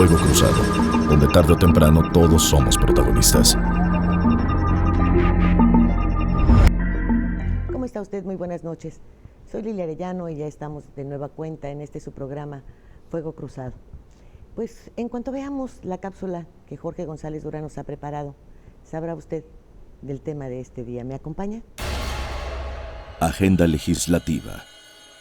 Fuego Cruzado, donde tarde o temprano todos somos protagonistas. ¿Cómo está usted? Muy buenas noches. Soy Lilia Arellano y ya estamos de nueva cuenta en su programa Fuego Cruzado. Pues en cuanto veamos la cápsula que Jorge González Durán nos ha preparado, sabrá usted del tema de este día. ¿Me acompaña? Agenda legislativa.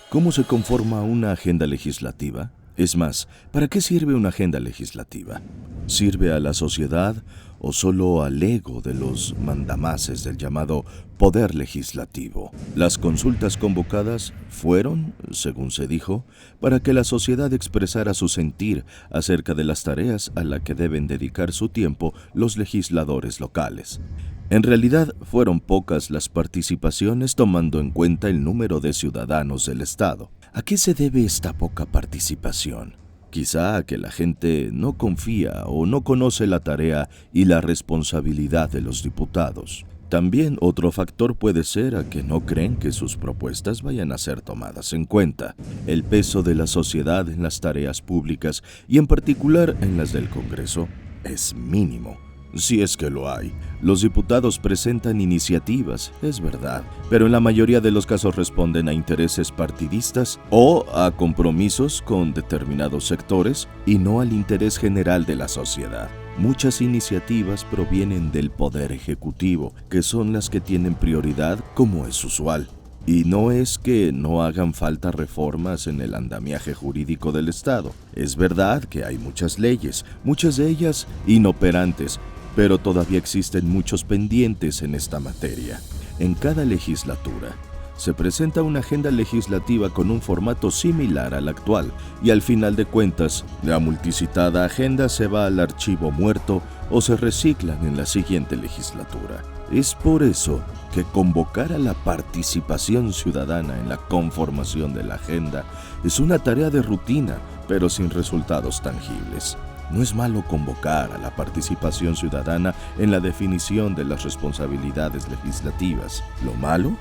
¿Cómo se conforma una agenda legislativa? Es más, ¿para qué sirve una agenda legislativa? ¿Sirve a la sociedad o solo al ego de los mandamases del llamado poder legislativo? Las consultas convocadas fueron, según se dijo, para que la sociedad expresara su sentir acerca de las tareas a las que deben dedicar su tiempo los legisladores locales. En realidad, fueron pocas las participaciones tomando en cuenta el número de ciudadanos del Estado. ¿A qué se debe esta poca participación? Quizá a que la gente no confía o no conoce la tarea y la responsabilidad de los diputados. También otro factor puede ser a que no creen que sus propuestas vayan a ser tomadas en cuenta. El peso de la sociedad en las tareas públicas y en particular en las del Congreso es mínimo. Si es que lo hay. Los diputados presentan iniciativas, es verdad, pero en la mayoría de los casos responden a intereses partidistas o a compromisos con determinados sectores y no al interés general de la sociedad. Muchas iniciativas provienen del Poder Ejecutivo, que son las que tienen prioridad como es usual. Y no es que no hagan falta reformas en el andamiaje jurídico del Estado. Es verdad que hay muchas leyes, muchas de ellas inoperantes, pero todavía existen muchos pendientes en esta materia. En cada legislatura se presenta una agenda legislativa con un formato similar al actual y al final de cuentas, la multicitada agenda se va al archivo muerto o se reciclan en la siguiente legislatura. Es por eso que convocar a la participación ciudadana en la conformación de la agenda es una tarea de rutina, pero sin resultados tangibles. No es malo convocar a la participación ciudadana en la definición de las responsabilidades legislativas. Lo malo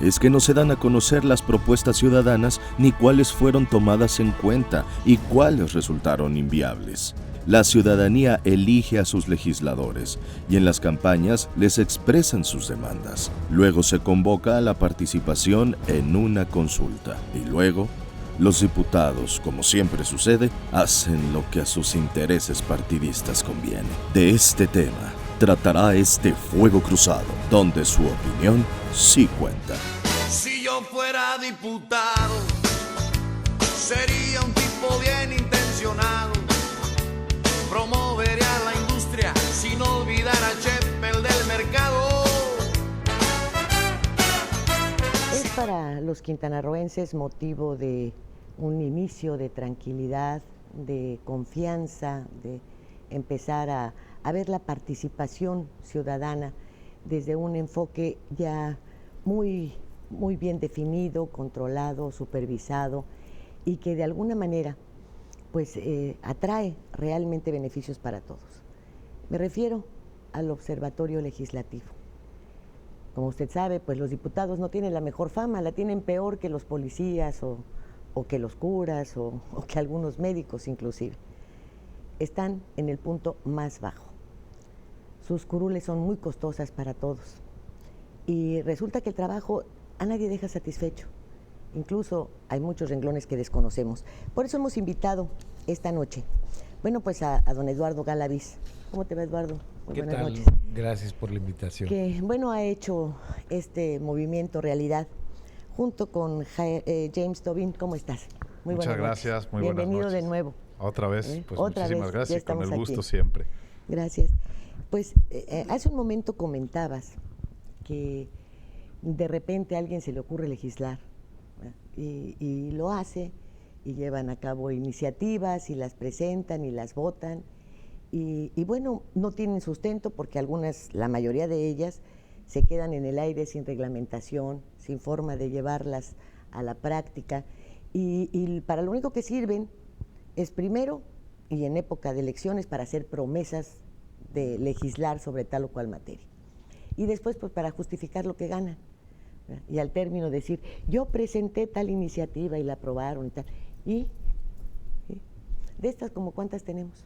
es que no se dan a conocer las propuestas ciudadanas ni cuáles fueron tomadas en cuenta y cuáles resultaron inviables. La ciudadanía elige a sus legisladores y en las campañas les expresan sus demandas. Luego se convoca a la participación en una consulta y luego los diputados, como siempre sucede, hacen lo que a sus intereses partidistas conviene. De este tema tratará este Fuego Cruzado, donde su opinión sí cuenta. Si yo fuera diputado, sería un tipo bien intencionado. Promovería la industria sin olvidar a Cheppel del mercado. Es para los quintanarroenses motivo de un inicio de tranquilidad, de confianza, de empezar a ver la participación ciudadana desde un enfoque ya muy bien definido, controlado, supervisado y que de alguna manera pues atrae realmente beneficios para todos. Me refiero al Observatorio Legislativo. Como usted sabe, pues los diputados no tienen la mejor fama, la tienen peor que los policías o que los curas o que algunos médicos inclusive. Están en el punto más bajo. Sus curules son muy costosas para todos y resulta que el trabajo a nadie deja satisfecho. Incluso hay muchos renglones que desconocemos. Por eso hemos invitado esta noche, bueno, pues a don Eduardo Galaviz. ¿Cómo te va, Eduardo? Muy buenas noches. Gracias por la invitación. Que, bueno, ha hecho este movimiento realidad junto con James Tobin. ¿Cómo estás? Muy Muchas gracias, muy buenas noches. Bienvenido de nuevo. Otra vez, pues Otra muchísimas vez, gracias, con el gusto aquí. Siempre. Gracias. Pues hace un momento comentabas que de repente a alguien se le ocurre legislar y lo hace y llevan a cabo iniciativas y las presentan y las votan y bueno, no tienen sustento porque algunas, la mayoría de ellas, se quedan en el aire sin reglamentación, sin forma de llevarlas a la práctica y para lo único que sirven es primero y en época de elecciones para hacer promesas de legislar sobre tal o cual materia y después pues para justificar lo que ganan y al término decir yo presenté tal iniciativa y la aprobaron y tal y De estas, ¿como cuántas tenemos?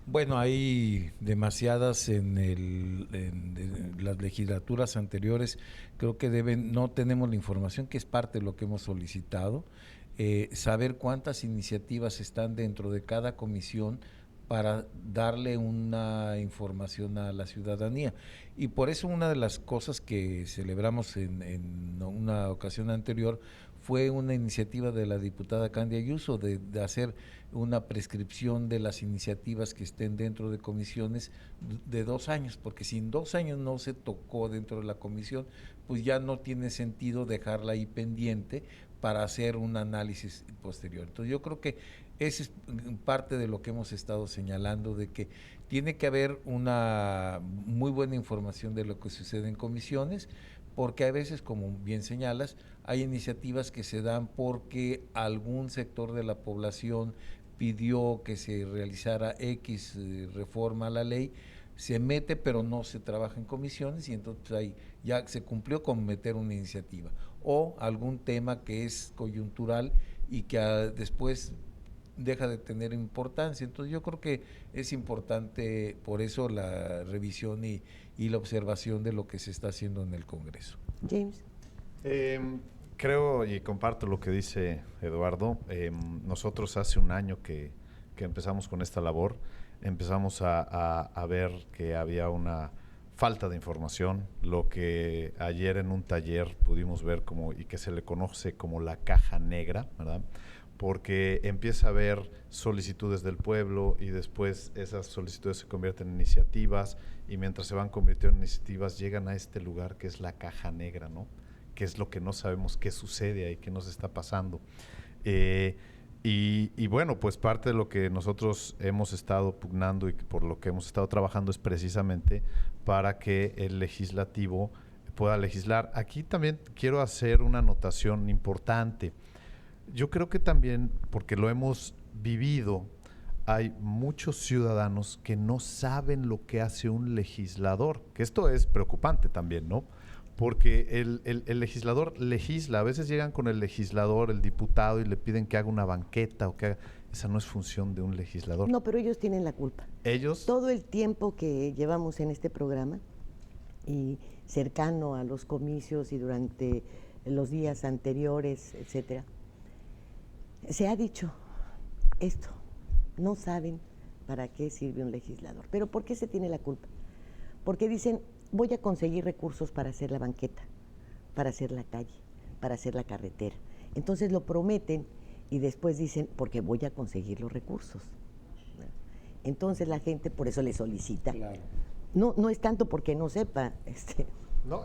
Bueno, hay demasiadas en las legislaturas anteriores. Creo que no tenemos la información, que es parte de lo que hemos solicitado, saber cuántas iniciativas están dentro de cada comisión para darle una información a la ciudadanía. Y por eso una de las cosas que celebramos en una ocasión anterior fue una iniciativa de la diputada Candy Ayuso de hacer una prescripción de las iniciativas que estén dentro de comisiones de 2 años, porque si en 2 años no se tocó dentro de la comisión, pues ya no tiene sentido dejarla ahí pendiente para hacer un análisis posterior. Entonces yo creo que esa es parte de lo que hemos estado señalando, de que tiene que haber una muy buena información de lo que sucede en comisiones, porque a veces, como bien señalas, hay iniciativas que se dan porque algún sector de la población pidió que se realizara X reforma a la ley, se mete pero no se trabaja en comisiones y entonces ahí ya se cumplió con meter una iniciativa, o algún tema que es coyuntural y que después deja de tener importancia. Entonces yo creo que es importante por eso la revisión y la observación de lo que se está haciendo en el Congreso. James. Creo y comparto lo que dice Eduardo. Nosotros hace un año que empezamos con esta labor, empezamos a ver que había una falta de información, lo que ayer en un taller pudimos ver y que se le conoce como la caja negra, ¿verdad? Porque empieza a haber solicitudes del pueblo y después esas solicitudes se convierten en iniciativas y mientras se van convirtiendo en iniciativas llegan a este lugar que es la caja negra, ¿no? Que es lo que no sabemos qué sucede ahí, qué nos está pasando. Y bueno, pues parte de lo que nosotros hemos estado pugnando y por lo que hemos estado trabajando es precisamente para que el legislativo pueda legislar. Aquí también quiero hacer una anotación importante. Yo creo que también, porque lo hemos vivido, hay muchos ciudadanos que no saben lo que hace un legislador, que esto es preocupante también, ¿no? Porque el legislador legisla, a veces llegan con el legislador, el diputado, y le piden que haga una banqueta o que haga... Esa no es función de un legislador. No, pero ellos tienen la culpa. Ellos... Todo el tiempo que llevamos en este programa y cercano a los comicios y durante los días anteriores, etcétera, se ha dicho esto, no saben para qué sirve un legislador. ¿Pero por qué se tiene la culpa? Porque dicen, voy a conseguir recursos para hacer la banqueta, para hacer la calle, para hacer la carretera. Entonces lo prometen y después dicen, porque voy a conseguir los recursos. Entonces la gente por eso le solicita. Claro. No es tanto porque no sepa. No,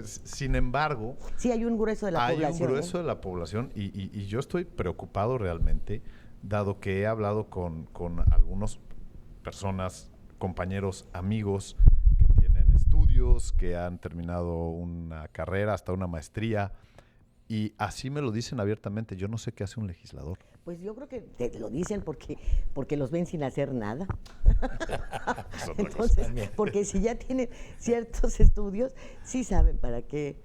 sin embargo... Sí, hay un grueso de la población. Hay un grueso de la población y yo estoy preocupado realmente, dado que he hablado con algunas personas, compañeros, amigos que tienen estudios, que han terminado una carrera, hasta una maestría, y así me lo dicen abiertamente. Yo no sé qué hace un legislador. Pues yo creo que te lo dicen porque los ven sin hacer nada. Entonces, porque si ya tienen ciertos estudios, sí saben para qué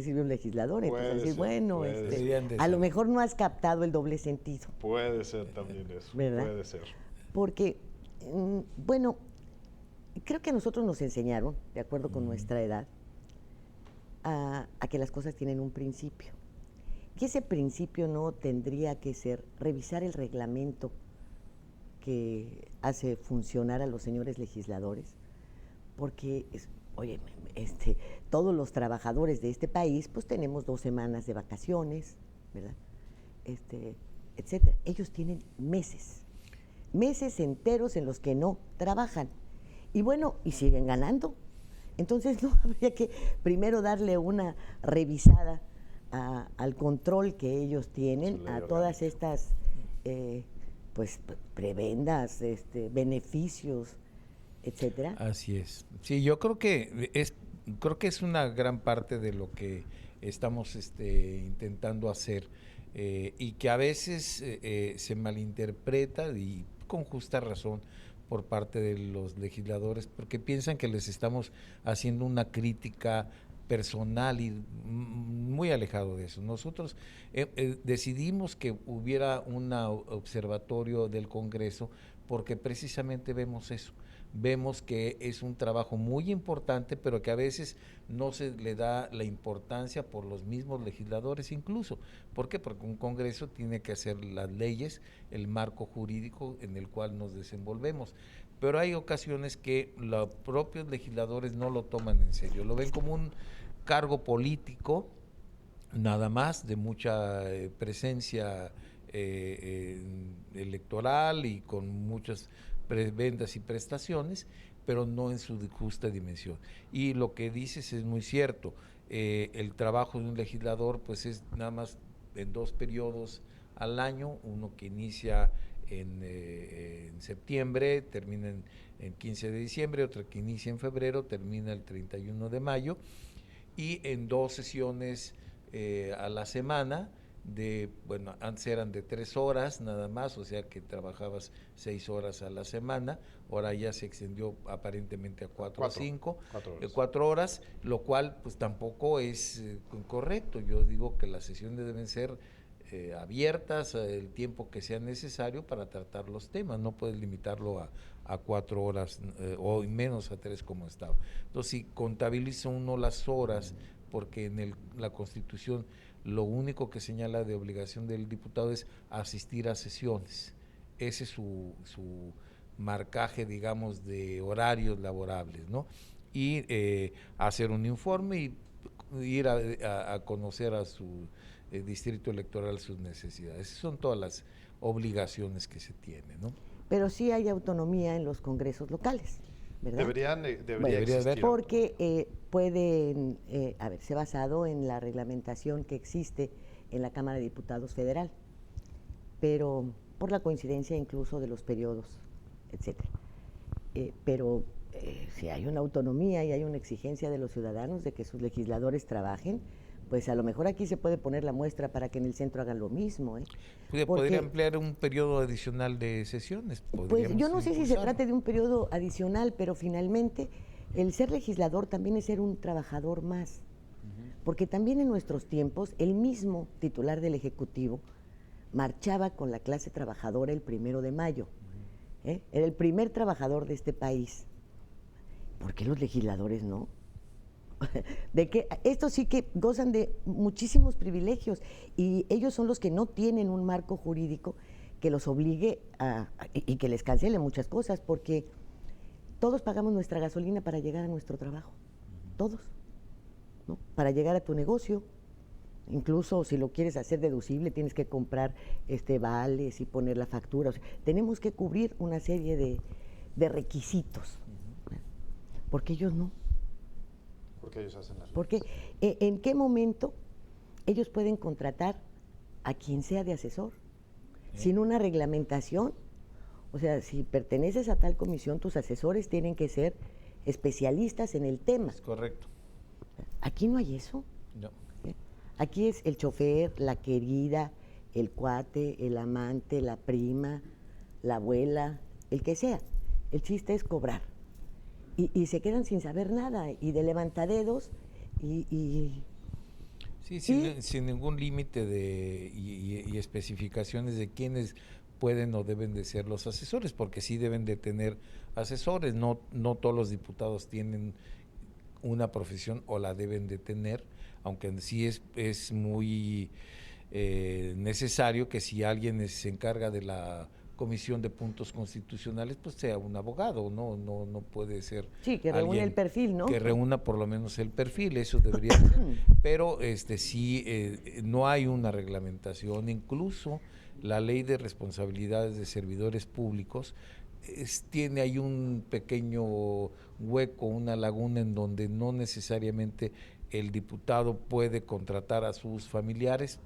sirve un legislador. Entonces, decir, bueno, a lo mejor no has captado el doble sentido. Puede ser también eso, ¿verdad? Puede ser. Porque, bueno, creo que a nosotros nos enseñaron, de acuerdo con nuestra edad, a que las cosas tienen un principio. Que ese principio no tendría que ser revisar el reglamento que hace funcionar a los señores legisladores, porque, oye, todos los trabajadores de este país, pues tenemos 2 semanas de vacaciones, ¿verdad? Etcétera. Ellos tienen meses enteros en los que no trabajan. Y bueno, y siguen ganando. Entonces no habría que primero darle una revisada al control que ellos tienen, a todas estas pues prebendas, beneficios, etcétera. Así es. Sí, yo creo que es una gran parte de lo que estamos intentando hacer y que a veces se malinterpreta, y con justa razón, por parte de los legisladores, porque piensan que les estamos haciendo una crítica personal y muy alejado de eso. Nosotros decidimos que hubiera un observatorio del Congreso porque precisamente vemos eso. Vemos que es un trabajo muy importante, pero que a veces no se le da la importancia por los mismos legisladores incluso. ¿Por qué? Porque un Congreso tiene que hacer las leyes, el marco jurídico en el cual nos desenvolvemos. Pero hay ocasiones que los propios legisladores no lo toman en serio, lo ven como un cargo político, nada más, de mucha presencia electoral y con muchas ventas y prestaciones, pero no en su justa dimensión. Y lo que dices es muy cierto, el trabajo de un legislador pues es nada más en 2 periodos al año, uno que inicia en septiembre, termina en 15 de diciembre, otro que inicia en febrero, termina el 31 de mayo, y en 2 sesiones a la semana, antes eran de 3 horas nada más, o sea que trabajabas 6 horas a la semana, ahora ya se extendió aparentemente a 4 o 5, 4 horas, lo cual pues tampoco es correcto. Yo digo que las sesiones deben ser abiertas el tiempo que sea necesario para tratar los temas, no puedes limitarlo a 4 horas o menos a 3 como estaba. Entonces, si contabiliza uno las horas, porque en la Constitución lo único que señala de obligación del diputado es asistir a sesiones. Ese es su marcaje, digamos, de horarios laborables, ¿no? Y hacer un informe y ir a conocer a su distrito electoral sus necesidades. Esas son todas las obligaciones que se tienen, ¿no? Pero sí hay autonomía en los congresos locales, ¿verdad? Debería existir. Porque pueden haberse basado en la reglamentación que existe en la Cámara de Diputados Federal, pero por la coincidencia incluso de los periodos, etcétera. Pero si hay una autonomía y hay una exigencia de los ciudadanos de que sus legisladores trabajen, pues a lo mejor aquí se puede poner la muestra para que en el centro hagan lo mismo. ¿Podría ampliar un periodo adicional de sesiones? Pues yo no sé si se trate de un periodo adicional, pero finalmente el ser legislador también es ser un trabajador más. Porque también en nuestros tiempos el mismo titular del Ejecutivo marchaba con la clase trabajadora el 1 de mayo. Era el primer trabajador de este país. ¿Por qué los legisladores no? De que estos sí que gozan de muchísimos privilegios y ellos son los que no tienen un marco jurídico que los obligue y que les cancele muchas cosas, porque todos pagamos nuestra gasolina para llegar a nuestro trabajo, todos, ¿no? Para llegar a tu negocio, incluso si lo quieres hacer deducible tienes que comprar vales y poner la factura. O sea, tenemos que cubrir una serie de requisitos, porque ellos no. Porque ellos hacen las leyes. Porque ¿en qué momento ellos pueden contratar a quien sea de asesor? Sin una reglamentación. O sea, si perteneces a tal comisión, tus asesores tienen que ser especialistas en el tema. Es correcto. Aquí no hay eso. No. Aquí es el chofer, la querida, el cuate, el amante, la prima, la abuela, el que sea. El chiste es cobrar. Y se quedan sin saber nada, y de levantadedos, Sí, sin ningún límite y especificaciones de quiénes pueden o deben de ser los asesores, porque sí deben de tener asesores, no todos los diputados tienen una profesión o la deben de tener, aunque sí es muy necesario que si alguien se encarga de la Comisión de Puntos Constitucionales, pues sea un abogado, no puede ser. Sí, que reúne el perfil, ¿no? Que reúna por lo menos el perfil, eso debería ser. Pero sí, no hay una reglamentación, incluso la Ley de Responsabilidades de Servidores Públicos tiene ahí un pequeño hueco, una laguna en donde no necesariamente el diputado puede contratar a sus familiares.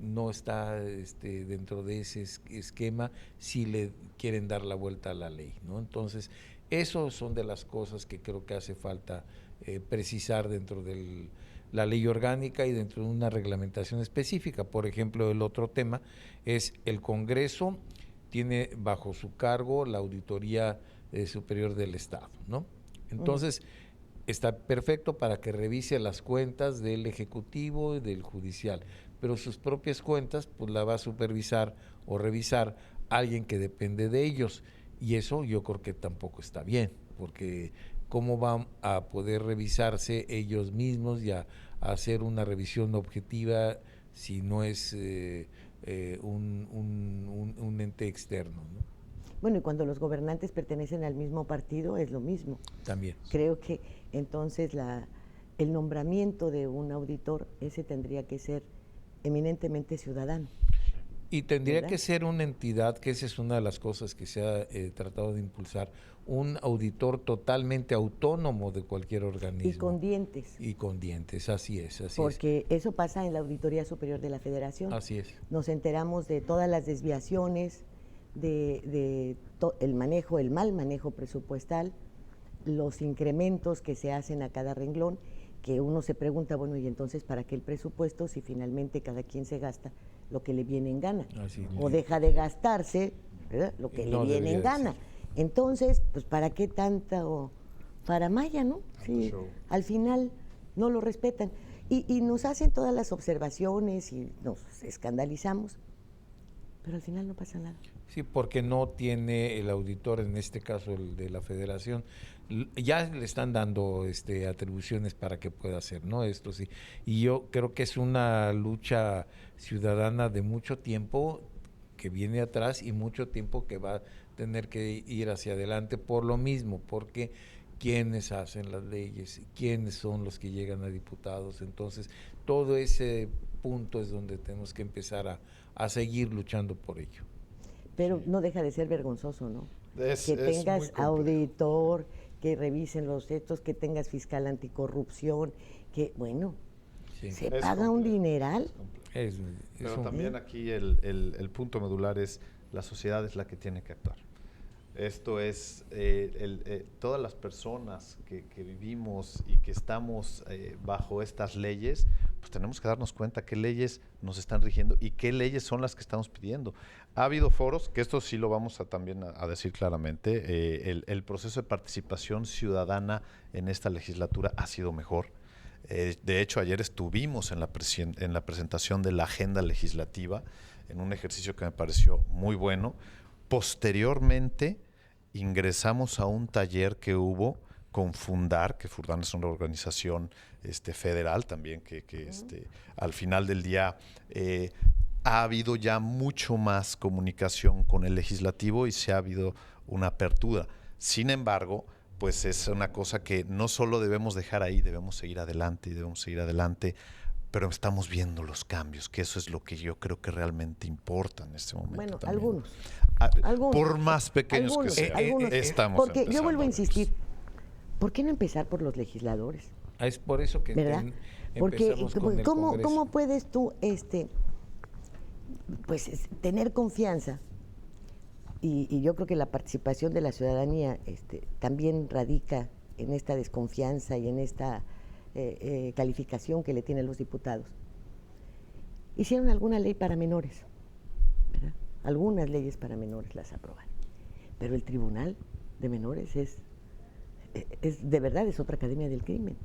No está dentro de ese esquema si le quieren dar la vuelta a la ley, ¿no? Entonces, eso son de las cosas que creo que hace falta precisar dentro de la ley orgánica y dentro de una reglamentación específica. Por ejemplo, el otro tema es el Congreso tiene bajo su cargo la Auditoría Superior del Estado, ¿no? Entonces, está perfecto para que revise las cuentas del Ejecutivo y del Judicial, pero sus propias cuentas pues la va a supervisar o revisar alguien que depende de ellos, y eso yo creo que tampoco está bien, porque cómo van a poder revisarse ellos mismos y a hacer una revisión objetiva si no es un ente externo, ¿no? Bueno, y cuando los gobernantes pertenecen al mismo partido es lo mismo. También. Creo que entonces el nombramiento de un auditor, ese tendría que ser eminentemente ciudadano. Y tendría ¿verdad? que ser una entidad, que esa es una de las cosas que se ha tratado de impulsar, un auditor totalmente autónomo de cualquier organismo. Y con dientes. Y con dientes, así es, así Porque eso pasa en la Auditoría Superior de la Federación. Así es. Nos enteramos de todas las desviaciones, el manejo, el mal manejo presupuestal, los incrementos que se hacen a cada renglón, que uno se pregunta, bueno, ¿y entonces para qué el presupuesto si finalmente cada quien se gasta lo que le viene en gana? Así O deja de gastarse, ¿verdad?, lo que No le viene debería en de gana. ser. Entonces, pues ¿para qué tanta faramaya, no? Si al final no lo respetan. Y nos hacen todas las observaciones y nos escandalizamos, pero al final no pasa nada. Sí, porque no tiene el auditor, en este caso el de la Federación, ya le están dando atribuciones para que pueda hacer, ¿no? Esto sí. Y yo creo que es una lucha ciudadana de mucho tiempo que viene atrás y mucho tiempo que va a tener que ir hacia adelante por lo mismo, porque quiénes hacen las leyes, quiénes son los que llegan a diputados. Entonces, todo ese punto es donde tenemos que empezar a seguir luchando por ello. Pero no deja de ser vergonzoso, ¿no? Que Es tengas muy complejo. auditor, que revisen los hechos, que tengas fiscal anticorrupción, que, bueno, Sí. se Es paga un complejo, dineral. es complejo. Es Pero un- también aquí el punto medular es la sociedad es la que tiene que actuar. Esto es, todas las personas que vivimos y que estamos bajo estas leyes, pues tenemos que darnos cuenta qué leyes nos están rigiendo y qué leyes son las que estamos pidiendo. Ha habido foros, que esto sí lo vamos a también a decir claramente, el proceso de participación ciudadana en esta legislatura ha sido mejor. De hecho, ayer estuvimos en la presentación de la agenda legislativa, en un ejercicio que me pareció muy bueno. Posteriormente, ingresamos a un taller que hubo con Fundar, que Fundar es una organización federal también, que al final del día ha habido ya mucho más comunicación con el legislativo y se ha habido una apertura. Sin embargo, pues es una cosa que no solo debemos dejar ahí, debemos seguir adelante y debemos seguir adelante, pero estamos viendo los cambios, que eso es lo que yo creo que realmente importa en este momento. Bueno, también. algunos. Por más pequeños Algunos, que sean, algunos. estamos Porque yo empezando vuelvo a ver insistir, eso. ¿por qué no empezar por los legisladores? Es por eso que ¿Verdad? Porque empezamos con el Congreso. ¿cómo puedes tú tener confianza? Y yo creo que la participación de la ciudadanía también radica en esta desconfianza y en esta calificación que le tienen los diputados. Hicieron alguna ley para menores, ¿verdad? Algunas leyes para menores las aprobaron, pero el Tribunal de Menores es de verdad es otra academia del crimen.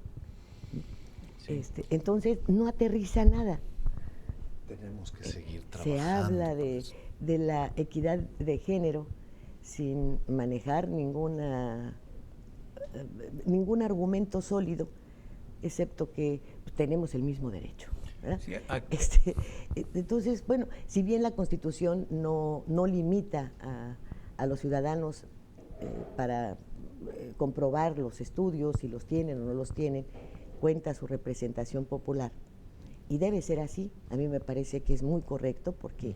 Sí. Entonces no aterriza nada. Tenemos que seguir trabajando. Se habla por de eso. la equidad de género sin manejar ningún argumento sólido, excepto que tenemos el mismo derecho, ¿verdad? Sí, Entonces, bueno, si bien la Constitución no limita a los ciudadanos para comprobar los estudios, si los tienen o no los tienen, cuenta su representación popular. Y debe ser así. A mí me parece que es muy correcto porque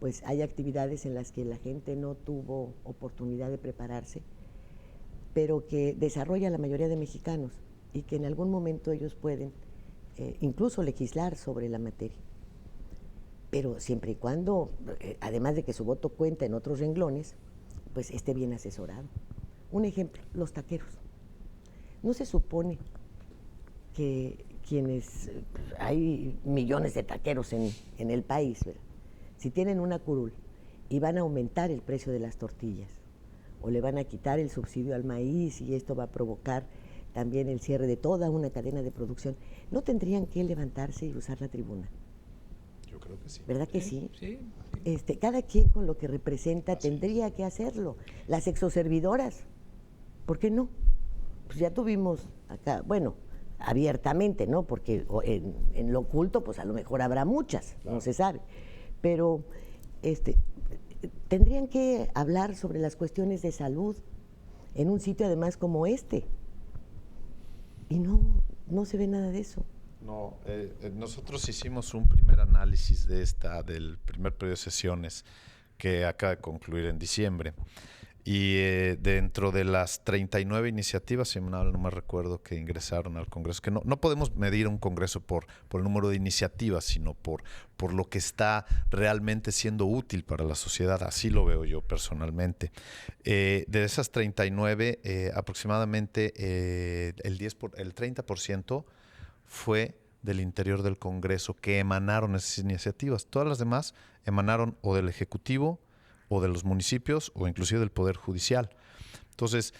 pues hay actividades en las que la gente no tuvo oportunidad de prepararse, pero que desarrolla la mayoría de mexicanos y que en algún momento ellos pueden incluso legislar sobre la materia. Pero siempre y cuando, además de que su voto cuenta en otros renglones, pues esté bien asesorado. Un ejemplo, los taqueros. No se supone que hay millones de taqueros en el país, ¿verdad? Si tienen una curul y van a aumentar el precio de las tortillas o le van a quitar el subsidio al maíz y esto va a provocar también el cierre de toda una cadena de producción, ¿no tendrían que levantarse y usar la tribuna? Yo creo que sí. ¿Verdad que sí? Sí. Cada quien con lo que representa tendría que hacerlo. Las exoservidoras, ¿por qué no? Pues ya tuvimos acá, bueno, abiertamente, ¿no? Porque en lo oculto, pues a lo mejor habrá muchas, no se sabe. Pero tendrían que hablar sobre las cuestiones de salud en un sitio además como este. Y no se ve nada de eso. No, nosotros hicimos un primer análisis del primer periodo de sesiones que acaba de concluir en diciembre. Y dentro de las 39 iniciativas, si no me recuerdo, que ingresaron al Congreso, que no podemos medir un Congreso por el número de iniciativas, sino por lo que está realmente siendo útil para la sociedad. Así lo veo yo personalmente. De esas 39, aproximadamente el 30% fue del interior del Congreso, que emanaron esas iniciativas. Todas las demás emanaron o del Ejecutivo, o de los municipios, o inclusive del Poder Judicial. Entonces,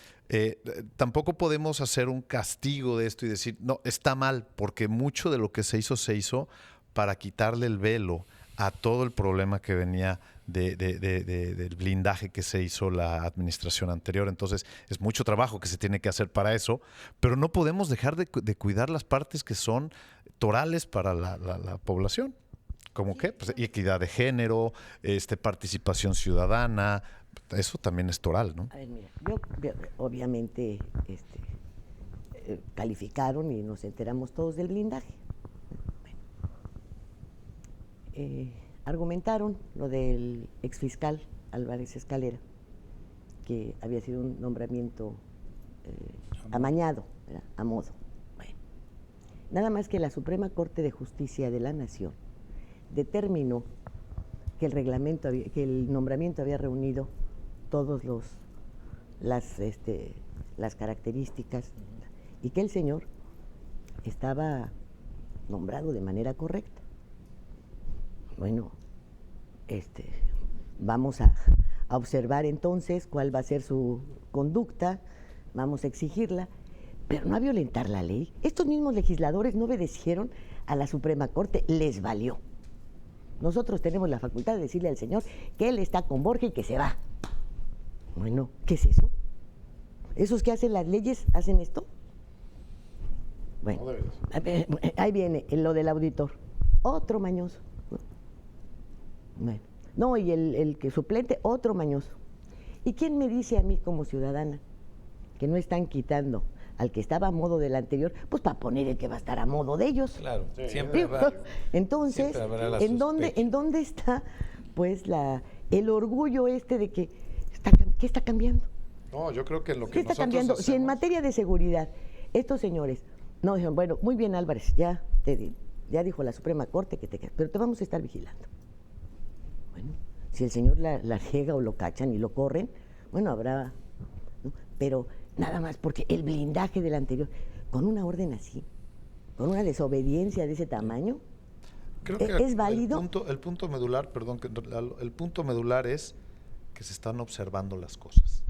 tampoco podemos hacer un castigo de esto y decir, no, está mal, porque mucho de lo que se hizo para quitarle el velo a todo el problema que venía del blindaje que se hizo la administración anterior. Entonces, es mucho trabajo que se tiene que hacer para eso, pero no podemos dejar de cuidar las partes que son torales para la población. ¿Cómo qué? Pues equidad de género, participación ciudadana, eso también es toral, ¿no? A ver, mira, obviamente calificaron y nos enteramos todos del blindaje. Bueno, argumentaron lo del exfiscal Álvarez Escalera, que había sido un nombramiento amañado, ¿verdad? A modo. Bueno, nada más que la Suprema Corte de Justicia de la Nación determinó que el nombramiento había reunido todos las características y que el señor estaba nombrado de manera correcta. Bueno, vamos a observar entonces cuál va a ser su conducta, vamos a exigirla, pero no a violentar la ley. Estos mismos legisladores no obedecieron a la Suprema Corte, les valió. Nosotros tenemos la facultad de decirle al señor que él está con Borja y que se va. Bueno, ¿qué es eso? ¿Esos que hacen las leyes hacen esto? Bueno, ahí viene lo del auditor. Otro mañoso. Bueno, no, y el que suplente, otro mañoso. ¿Y quién me dice a mí como ciudadana que no están quitando al que estaba a modo del anterior, pues para poner el que va a estar a modo de ellos? Claro, sí, siempre habrá. Entonces, ¿en dónde está pues el orgullo de que ¿qué está cambiando? No, yo creo que lo que ¿Qué está cambiando? Si en materia de seguridad, estos señores no dijeron, bueno, muy bien Álvarez, ya dijo la Suprema Corte que te quedas, pero te vamos a estar vigilando. Bueno, si el señor la riega o lo cachan y lo corren, bueno, habrá, ¿no? Pero nada más porque el blindaje del anterior, con una orden así, con una desobediencia de ese tamaño, creo que ¿es válido? El punto medular, el punto medular es que se están observando las cosas.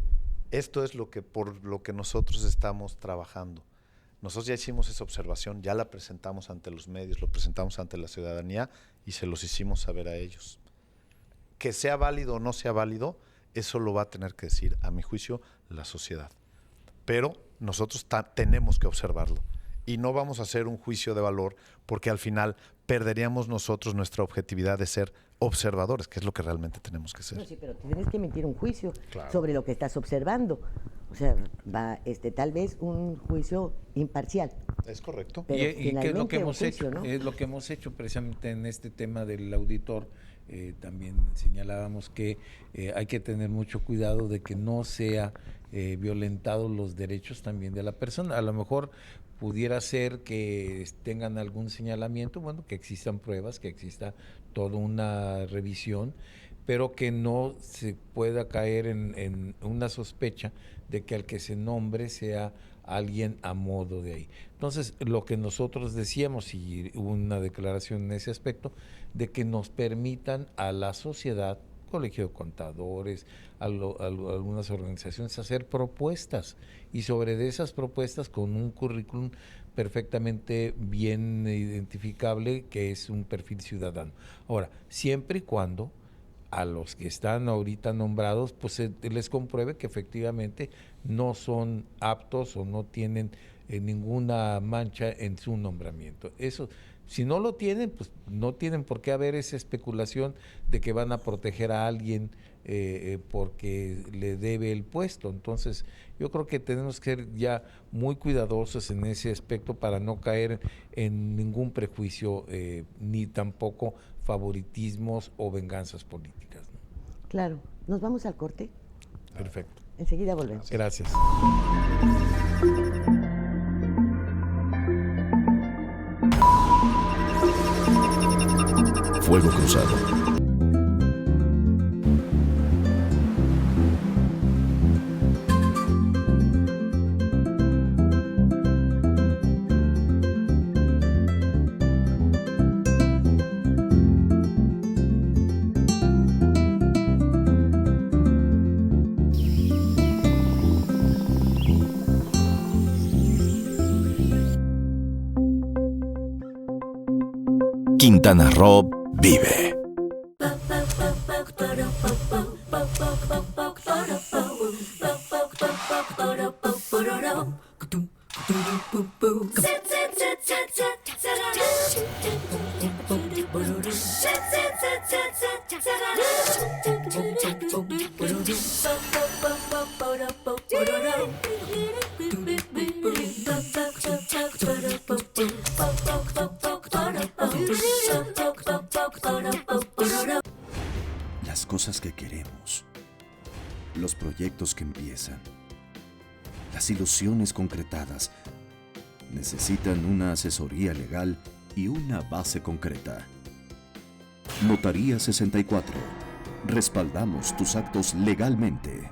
Esto es por lo que nosotros estamos trabajando. Nosotros ya hicimos esa observación, ya la presentamos ante los medios, lo presentamos ante la ciudadanía y se los hicimos saber a ellos. Que sea válido o no sea válido, eso lo va a tener que decir, a mi juicio, la sociedad. Pero nosotros tenemos que observarlo y no vamos a hacer un juicio de valor porque al final perderíamos nosotros nuestra objetividad de ser observadores, que es lo que realmente tenemos que ser. No, sí, pero tienes que emitir un juicio Claro. sobre lo que estás observando. O sea, va tal vez un juicio imparcial. Es correcto. Pero Y que es lo que hemos juicio, hecho, ¿no? es lo que hemos hecho precisamente en este tema del auditor. También señalábamos que hay que tener mucho cuidado de que no sea violentados los derechos también de la persona. A lo mejor pudiera ser que tengan algún señalamiento, bueno, que existan pruebas, que exista toda una revisión, pero que no se pueda caer en una sospecha de que al que se nombre sea alguien a modo de ahí. Entonces, lo que nosotros decíamos, y hubo una declaración en ese aspecto, de que nos permitan a la sociedad Colegio de Contadores, algunas organizaciones, hacer propuestas y sobre de esas propuestas con un currículum perfectamente bien identificable que es un perfil ciudadano. Ahora, siempre y cuando a los que están ahorita nombrados, pues se les compruebe que efectivamente no son aptos o no tienen ninguna mancha en su nombramiento. Eso, si no lo tienen, pues no tienen por qué haber esa especulación de que van a proteger a alguien porque le debe el puesto. Entonces, yo creo que tenemos que ser ya muy cuidadosos en ese aspecto para no caer en ningún prejuicio ni tampoco favoritismos o venganzas políticas, ¿no? Claro. ¿Nos vamos al corte? Perfecto. Enseguida volvemos. Gracias. Fuego Cruzado. Quintana Roo vive. Las cosas que queremos, los proyectos que empiezan, las ilusiones concretadas, necesitan una asesoría legal y una base concreta. Notaría 64. Respaldamos tus actos legalmente.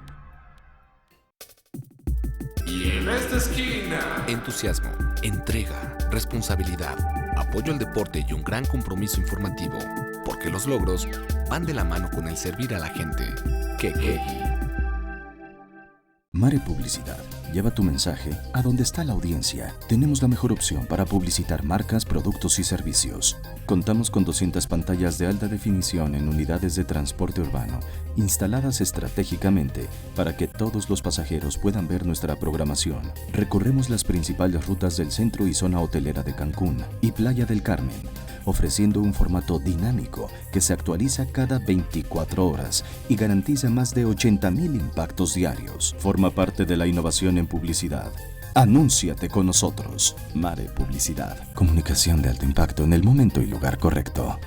Y en esta esquina, entusiasmo, entrega, responsabilidad, apoyo al deporte y un gran compromiso informativo, porque los logros van de la mano con el servir a la gente. Kekegi. Mare Publicidad. Lleva tu mensaje a donde está la audiencia. Tenemos la mejor opción para publicitar marcas, productos y servicios. Contamos con 200 pantallas de alta definición en unidades de transporte urbano, instaladas estratégicamente para que todos los pasajeros puedan ver nuestra programación. Recorremos las principales rutas del centro y zona hotelera de Cancún y Playa del Carmen, ofreciendo un formato dinámico que se actualiza cada 24 horas y garantiza más de 80,000 impactos diarios. Forma parte de la innovación en publicidad. Anúnciate con nosotros. Mare Publicidad. Comunicación de alto impacto en el momento y lugar correcto.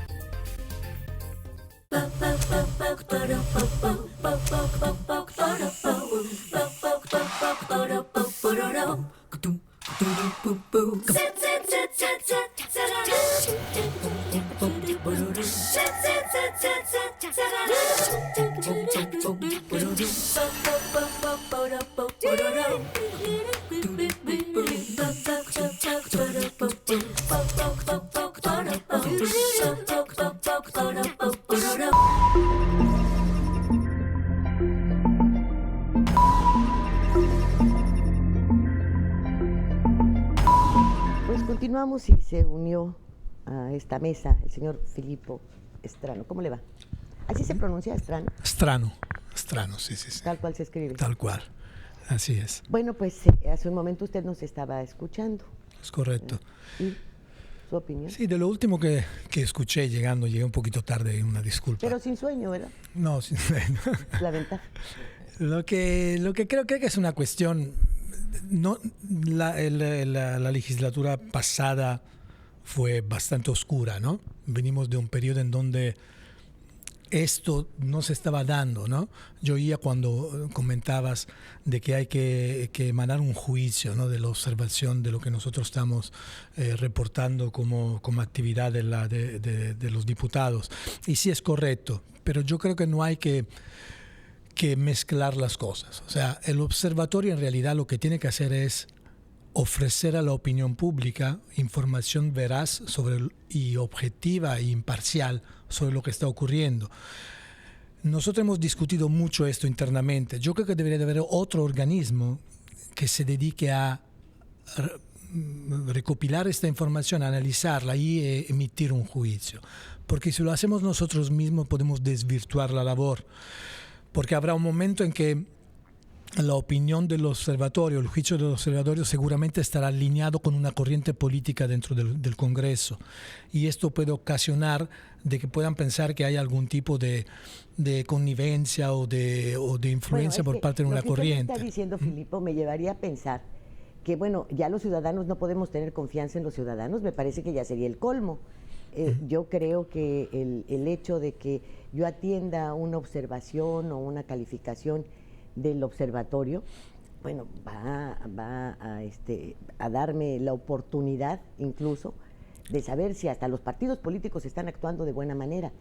Pues continuamos y se unió a esta mesa el señor Filippo Strano. ¿Cómo le va? ¿Así se pronuncia Strano? Strano, sí. Tal cual se escribe. Tal cual, así es. Bueno, pues hace un momento usted nos estaba escuchando. Es correcto. ¿Y su opinión? Sí, de lo último que escuché llegué un poquito tarde, una disculpa. Pero sin sueño, ¿verdad? No, sin sueño. Es la ventaja. Lo que creo que es una cuestión, no, la legislatura pasada fue bastante oscura, ¿no? Venimos de un periodo en donde esto no se estaba dando, ¿no? Yo oía cuando comentabas de que hay que emanar un juicio, ¿no? De la observación de lo que nosotros estamos reportando como actividad de los diputados. Y sí es correcto, pero yo creo que no hay que mezclar las cosas. O sea, el observatorio en realidad lo que tiene que hacer es ofrecer a la opinión pública información veraz y objetiva e imparcial sobre lo que está ocurriendo. nosotros hemos discutido mucho esto internamente. Yo creo que debería de haber otro organismo que se dedique a recopilar esta información, analizarla y emitir un juicio. Porque si lo hacemos nosotros mismos podemos desvirtuar la labor. Porque habrá un momento en que la opinión del observatorio, el juicio del observatorio seguramente estará alineado con una corriente política dentro del Congreso. Y esto puede ocasionar de que puedan pensar que hay algún tipo de connivencia o de influencia por parte de una corriente. Lo que está diciendo, Filippo, me llevaría a pensar que, bueno, ya los ciudadanos no podemos tener confianza en los ciudadanos, me parece que ya sería el colmo. Yo creo que el hecho de que yo atienda una observación o una calificación del observatorio, bueno, va a darme la oportunidad incluso de saber si hasta los partidos políticos están actuando de buena manera.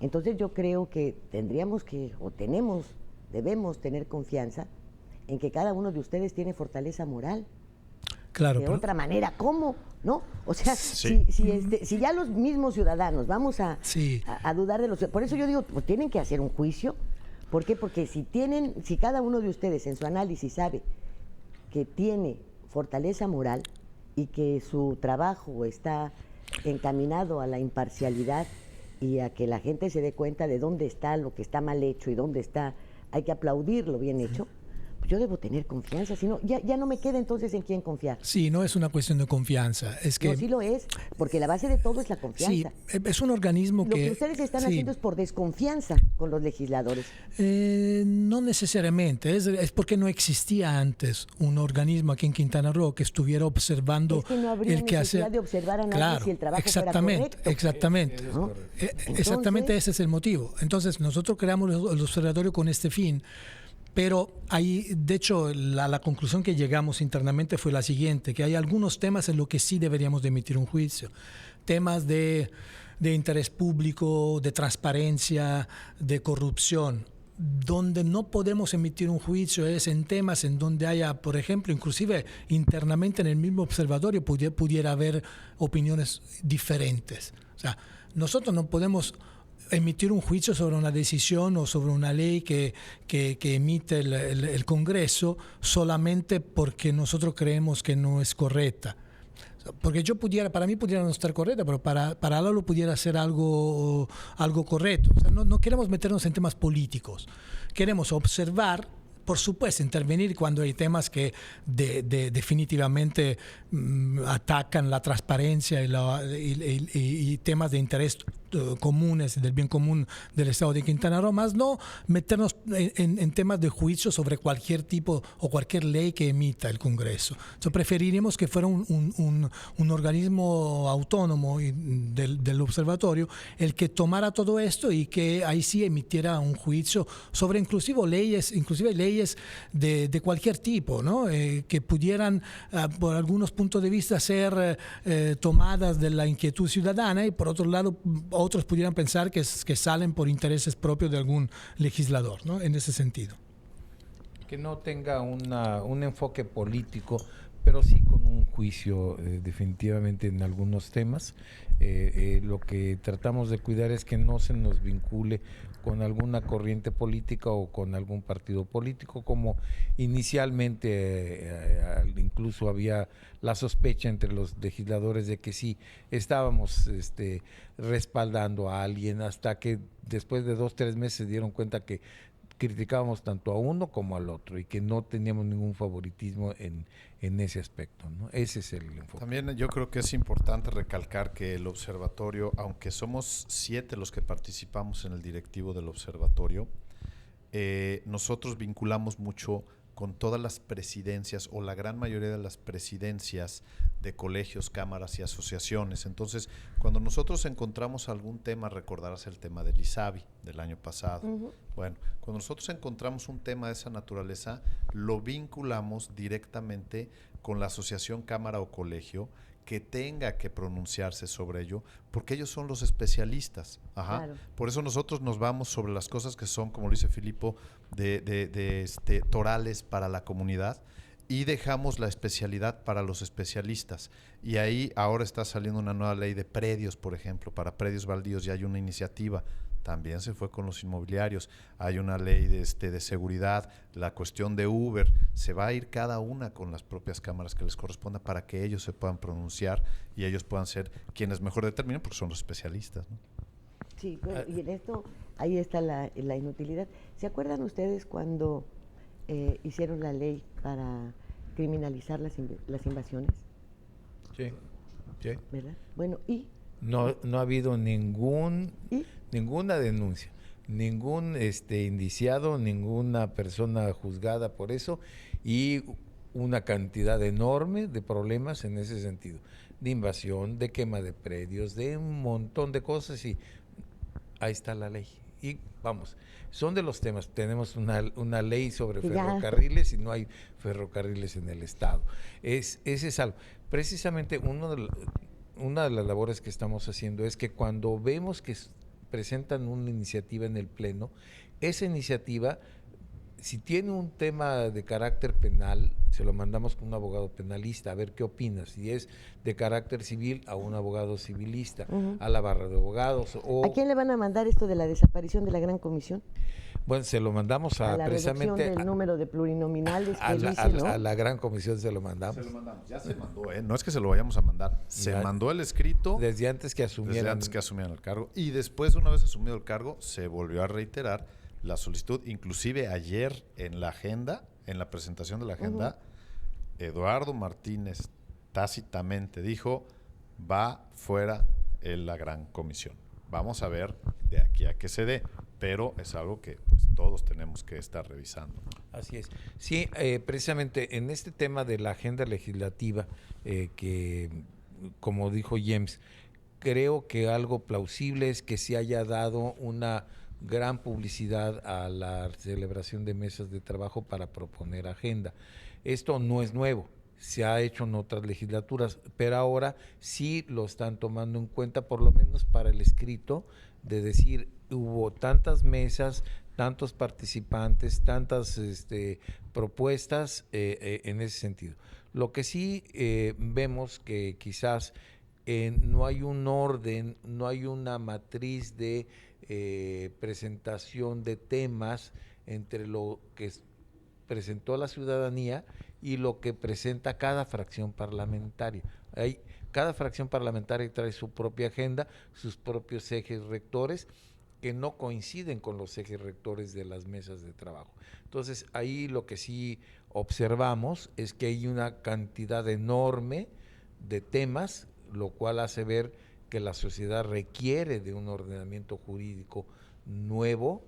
Entonces yo creo que debemos tener confianza en que cada uno de ustedes tiene fortaleza moral. Claro, de otra manera, ¿cómo? ¿No? O sea, sí. si ya los mismos ciudadanos vamos a dudar de los... Por eso yo digo, pues tienen que hacer un juicio. ¿Por qué? Porque si cada uno de ustedes en su análisis sabe que tiene fortaleza moral y que su trabajo está encaminado a la imparcialidad y a que la gente se dé cuenta de dónde está lo que está mal hecho y dónde hay que aplaudir lo bien hecho, yo debo tener confianza, si no, ya no me queda entonces en quién confiar. Sí, no es una cuestión de confianza. Es que, no, sí lo es, porque la base de todo es la confianza. Sí, es un organismo Lo que ustedes están haciendo es por desconfianza con los legisladores. No necesariamente, es porque no existía antes un organismo aquí en Quintana Roo que estuviera observando es que no habría el que necesidad hace... de observar a nadie claro, si el trabajo exactamente, fuera correcto. Exactamente, ¿no? Exactamente ese es el motivo. Entonces nosotros creamos el observatorio con este fin. Pero de hecho, la conclusión que llegamos internamente fue la siguiente, que hay algunos temas en los que sí deberíamos de emitir un juicio. Temas de interés público, de transparencia, de corrupción. Donde no podemos emitir un juicio es en temas en donde haya, por ejemplo, inclusive internamente en el mismo observatorio pudiera haber opiniones diferentes. O sea, nosotros no podemos emitir un juicio sobre una decisión o sobre una ley que emite el Congreso solamente porque nosotros creemos que no es correcta. Porque para mí pudiera no estar correcta, pero para Lalo pudiera ser algo correcto. O sea, no queremos meternos en temas políticos. Queremos observar, por supuesto, intervenir cuando hay temas que definitivamente atacan la transparencia y temas de interés comunes, del bien común del Estado de Quintana Roo, más no meternos en temas de juicio sobre cualquier tipo o cualquier ley que emita el Congreso. Entonces, preferiríamos que fuera un organismo autónomo del observatorio el que tomara todo esto y que ahí sí emitiera un juicio sobre inclusive leyes de cualquier tipo, ¿no? Que pudieran, por algunos puntos de vista, ser tomadas de la inquietud ciudadana y por otro lado otros pudieran pensar que salen por intereses propios de algún legislador, ¿no? En ese sentido. Que no tenga un enfoque político, pero sí con un juicio definitivamente en algunos temas. Lo que tratamos de cuidar es que no se nos vincule con alguna corriente política o con algún partido político, como inicialmente incluso había la sospecha entre los legisladores de que sí estábamos respaldando a alguien, hasta que después de 2-3 meses se dieron cuenta que criticábamos tanto a uno como al otro y que no teníamos ningún favoritismo en ese aspecto, ¿no? Ese es el enfoque. También yo creo que es importante recalcar que el observatorio, aunque somos 7 los que participamos en el directivo del observatorio, nosotros vinculamos mucho con todas las presidencias o la gran mayoría de las presidencias de colegios, cámaras y asociaciones. Entonces, cuando nosotros encontramos algún tema, recordarás el tema del ISABI del año pasado. Uh-huh. Bueno, cuando nosotros encontramos un tema de esa naturaleza, lo vinculamos directamente con la asociación, cámara o colegio que tenga que pronunciarse sobre ello, porque ellos son los especialistas. Ajá. Claro. Por eso nosotros nos vamos sobre las cosas que son, como lo dice Filippo, torales para la comunidad, y dejamos la especialidad para los especialistas. Y ahí ahora está saliendo una nueva ley de predios, por ejemplo, para predios baldíos, ya hay una iniciativa también se fue con los inmobiliarios. Hay una ley de seguridad, la cuestión de Uber, se va a ir cada una con las propias cámaras que les corresponda para que ellos se puedan pronunciar y ellos puedan ser quienes mejor determinen, porque son los especialistas, ¿no? Sí, bueno, y en esto, ahí está la inutilidad. ¿Se acuerdan ustedes cuando hicieron la ley para criminalizar las invasiones? Sí, sí. ¿Verdad? Bueno, y... No ha habido ninguna denuncia, ningún indiciado, ninguna persona juzgada por eso, y una cantidad enorme de problemas en ese sentido, de invasión, de quema de predios, de un montón de cosas, y ahí está la ley. Y vamos, son de los temas. Tenemos una ley sobre ferrocarriles y no hay ferrocarriles en el Estado. Ese es algo. Precisamente una de las labores que estamos haciendo es que cuando vemos que presentan una iniciativa en el Pleno, esa iniciativa, si tiene un tema de carácter penal, se lo mandamos con un abogado penalista a ver qué opina. Si es de carácter civil, a un abogado civilista, a la barra de abogados. ¿A quién le van a mandar esto de la desaparición de la Gran Comisión? Bueno, se lo mandamos a la precisamente reducción del número de plurinominales que a la Gran Comisión se lo mandamos. Se lo mandamos, ya se mandó, no es que se lo vayamos a mandar, se mandó el escrito desde antes que asumieran el cargo, y después, una vez asumido el cargo, se volvió a reiterar la solicitud. Inclusive ayer en la agenda, en la presentación de la agenda, Eduardo Martínez tácitamente dijo: va fuera la Gran Comisión. Vamos a ver de aquí a que se dé, pero es algo que pues todos tenemos que estar revisando. Así es. Sí, precisamente en este tema de la agenda legislativa, que como dijo James, creo que algo plausible es que se haya dado una gran publicidad a la celebración de mesas de trabajo para proponer agenda. Esto no es nuevo, se ha hecho en otras legislaturas, pero ahora sí lo están tomando en cuenta, por lo menos para el escrito, de decir, hubo tantas mesas, tantos participantes, tantas propuestas en ese sentido. Lo que sí vemos que quizás no hay un orden, no hay una matriz de presentación de temas entre lo que presentó la ciudadanía y lo que presenta cada fracción parlamentaria. Cada fracción parlamentaria trae su propia agenda, sus propios ejes rectores, que no coinciden con los ejes rectores de las mesas de trabajo. Entonces, ahí lo que sí observamos es que hay una cantidad enorme de temas, lo cual hace ver que la sociedad requiere de un ordenamiento jurídico nuevo,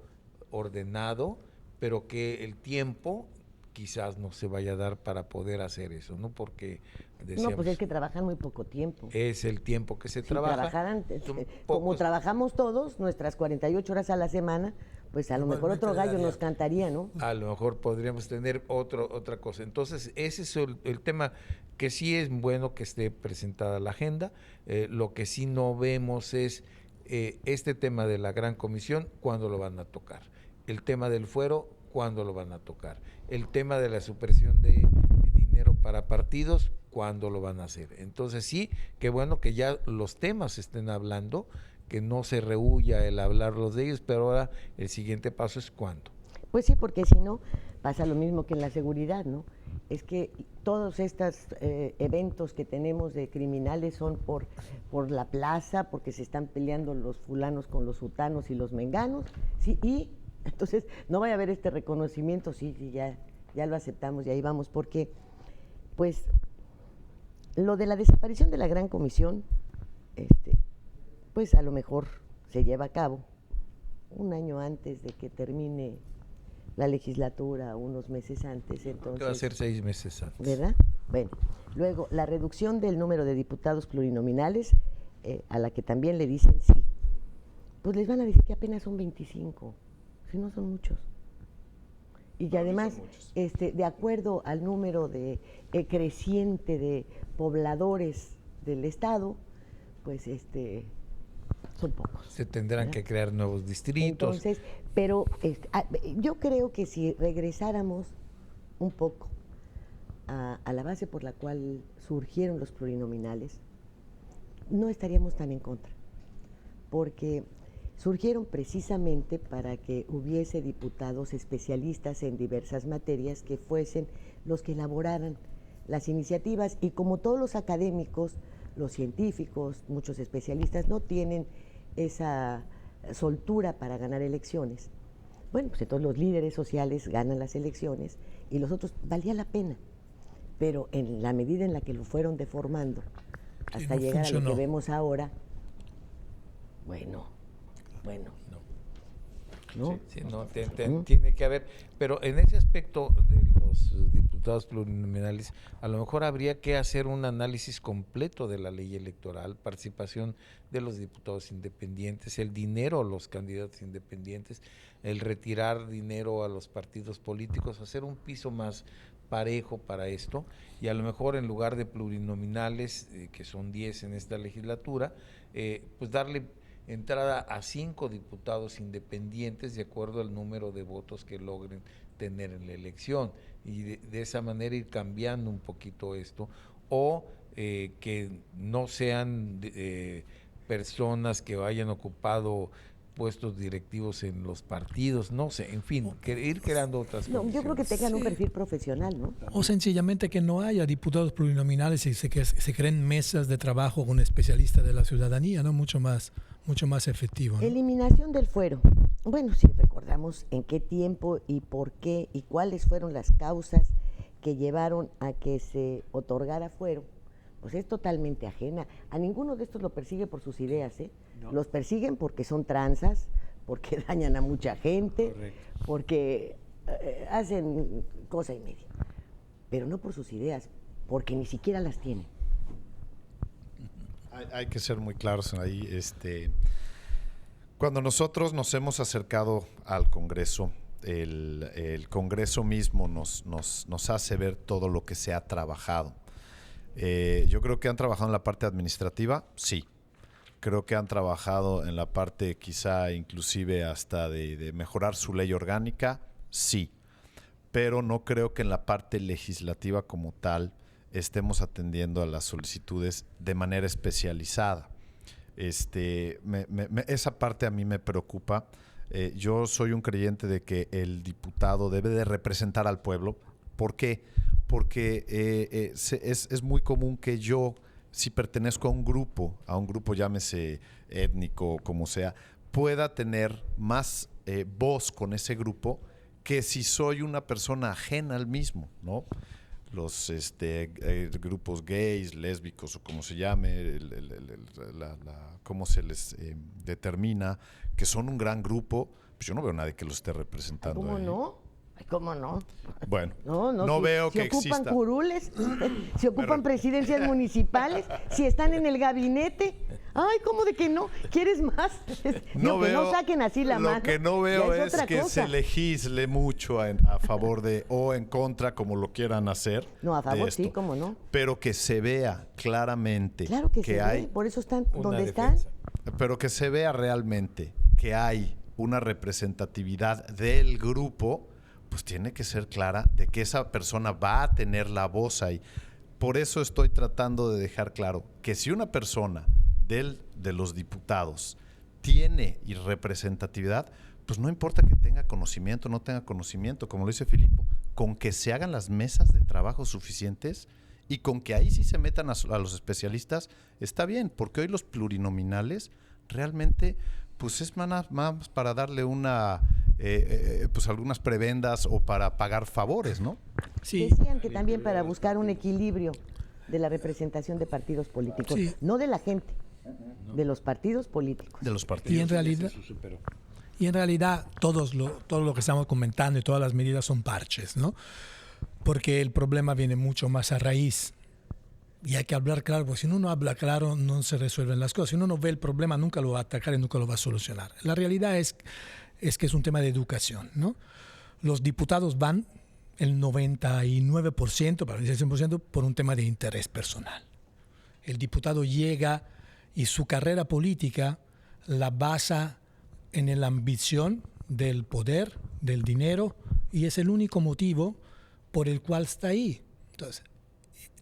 ordenado, pero que el tiempo quizás no se vaya a dar para poder hacer eso, ¿no? Porque decíamos, no, pues es que trabajan muy poco tiempo. Es el tiempo que se trabaja. Trabajar antes. Como trabajamos todos, nuestras 48 horas a la semana, pues a lo mejor otro gallo nos cantaría, ¿no? A lo mejor podríamos tener otra cosa. Entonces, ese es el tema que sí es bueno que esté presentada la agenda. Lo que sí no vemos es este tema de la Gran Comisión, ¿cuándo lo van a tocar? El tema del fuero, ¿cuándo lo van a tocar? El tema de la supresión de dinero para partidos, ¿cuándo lo van a hacer? Entonces sí, qué bueno que ya los temas estén hablando, que no se rehuya el hablarlos de ellos, pero ahora el siguiente paso es ¿cuándo? Pues sí, porque si no, pasa lo mismo que en la seguridad, ¿no? Es que todos estos eventos que tenemos de criminales son por la plaza, porque se están peleando los fulanos con los sutanos y los menganos, ¿sí? Y entonces no vaya a haber este reconocimiento, sí, ya lo aceptamos y ahí vamos, porque pues lo de la desaparición de la Gran Comisión, pues a lo mejor se lleva a cabo un año antes de que termine la legislatura, unos meses antes. Entonces, que va a ser 6 meses antes. ¿Verdad? Bueno, luego la reducción del número de diputados plurinominales, a la que también le dicen sí, pues les van a decir que apenas son 25, si no son muchos. Y que además, de acuerdo al número creciente de pobladores del estado, pues son pocos. Se tendrán que crear nuevos distritos. Entonces, pero yo creo que si regresáramos un poco a la base por la cual surgieron los plurinominales, no estaríamos tan en contra, porque surgieron precisamente para que hubiese diputados especialistas en diversas materias que fuesen los que elaboraran las iniciativas, y como todos los académicos, los científicos, muchos especialistas no tienen esa soltura para ganar elecciones. Bueno, pues entonces los líderes sociales ganan las elecciones y los otros valía la pena, pero en la medida en la que lo fueron deformando hasta llegar a lo que vemos ahora, bueno. ¿No? Sí, tiene que haber, pero en ese aspecto de los diputados plurinominales, a lo mejor habría que hacer un análisis completo de la ley electoral, participación de los diputados independientes, el dinero a los candidatos independientes, el retirar dinero a los partidos políticos, hacer un piso más parejo para esto, y a lo mejor en lugar de plurinominales, que son 10 en esta legislatura, pues darle entrada a 5 diputados independientes de acuerdo al número de votos que logren tener en la elección, y de esa manera ir cambiando un poquito esto, o que no sean personas que hayan ocupado puestos directivos en los partidos, no sé, en fin, ir creando otras cosas. Yo creo que tengan un perfil profesional, ¿no? O sencillamente que no haya diputados plurinominales y se creen mesas de trabajo con especialistas de la ciudadanía, ¿no? Mucho más efectivo, ¿no? Eliminación del fuero. Bueno, si recordamos en qué tiempo y por qué y cuáles fueron las causas que llevaron a que se otorgara fuero, pues es totalmente ajena. A ninguno de estos lo persigue por sus ideas, ¿eh? No. Los persiguen porque son tranzas, porque dañan a mucha gente, correcto, porque hacen cosa y media, pero no por sus ideas, porque ni siquiera las tienen. Hay que ser muy claros ahí. Cuando nosotros nos hemos acercado al Congreso, el Congreso mismo nos hace ver todo lo que se ha trabajado. Yo creo que han trabajado en la parte administrativa, sí. Creo que han trabajado en la parte quizá inclusive hasta de mejorar su ley orgánica, sí. Pero no creo que en la parte legislativa como tal estemos atendiendo a las solicitudes de manera especializada. Esa parte a mí me preocupa. Yo soy un creyente de que el diputado debe de representar al pueblo. ¿Por qué? Porque es muy común que yo, si pertenezco a un grupo llámese étnico o como sea, pueda tener más voz con ese grupo que si soy una persona ajena al mismo, ¿no? Los grupos gays, lésbicos o como se llame, cómo se les determina, que son un gran grupo, pues yo no veo a nadie que los esté representando. ¿Cómo no? ¿Cómo no? Bueno, no veo que exista. Si ocupan curules, si ocupan presidencias municipales, si están en el gabinete. Ay, ¿cómo de que no? ¿Quieres más? No veo, que no saquen así la mano. Lo que no veo es que se legisle mucho a favor de o en contra, como lo quieran hacer. No, a favor sí, cómo no. Pero que se vea claramente claro que hay. Ve, por eso están donde están. Pero que se vea realmente que hay una representatividad del grupo, pues tiene que ser clara de que esa persona va a tener la voz ahí. Por eso estoy tratando de dejar claro que si una persona de los diputados tiene representatividad, pues no importa que tenga conocimiento, no tenga conocimiento, como lo dice Filipo, con que se hagan las mesas de trabajo suficientes y con que ahí sí se metan a los especialistas, está bien, porque hoy los plurinominales realmente pues es más para darle pues algunas prebendas o para pagar favores, ¿no? Sí. Decían que también para buscar un equilibrio de la representación de partidos políticos, sí, no de la gente, de los partidos políticos. De los partidos. Y en realidad todo lo que estamos comentando y todas las medidas son parches, ¿no? Porque el problema viene mucho más a raíz. Y hay que hablar claro, porque si uno no habla claro no se resuelven las cosas. Si uno no ve el problema nunca lo va a atacar y nunca lo va a solucionar. La realidad es que es un tema de educación, ¿no? Los diputados van el 99%, para decir 100%, por un tema de interés personal. El diputado llega y su carrera política la basa en la ambición del poder, del dinero, y es el único motivo por el cual está ahí. Entonces,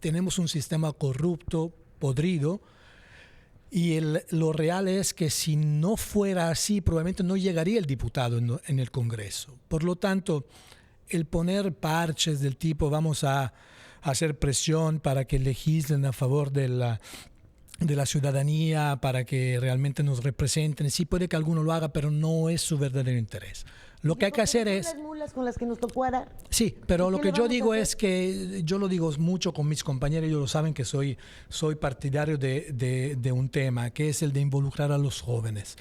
tenemos un sistema corrupto, podrido, Y lo real es que si no fuera así, probablemente no llegaría el diputado en el Congreso. Por lo tanto, el poner parches del tipo vamos a hacer presión para que legislen a favor de la ciudadanía, para que realmente nos representen, sí puede que alguno lo haga, pero no es su verdadero interés. Lo que hay que hacer es... las mulas con las que nos tocó arar. Sí, pero lo que yo digo es que yo lo digo mucho con mis compañeros, ellos lo saben que soy partidario de un tema, que es el de involucrar a los jóvenes.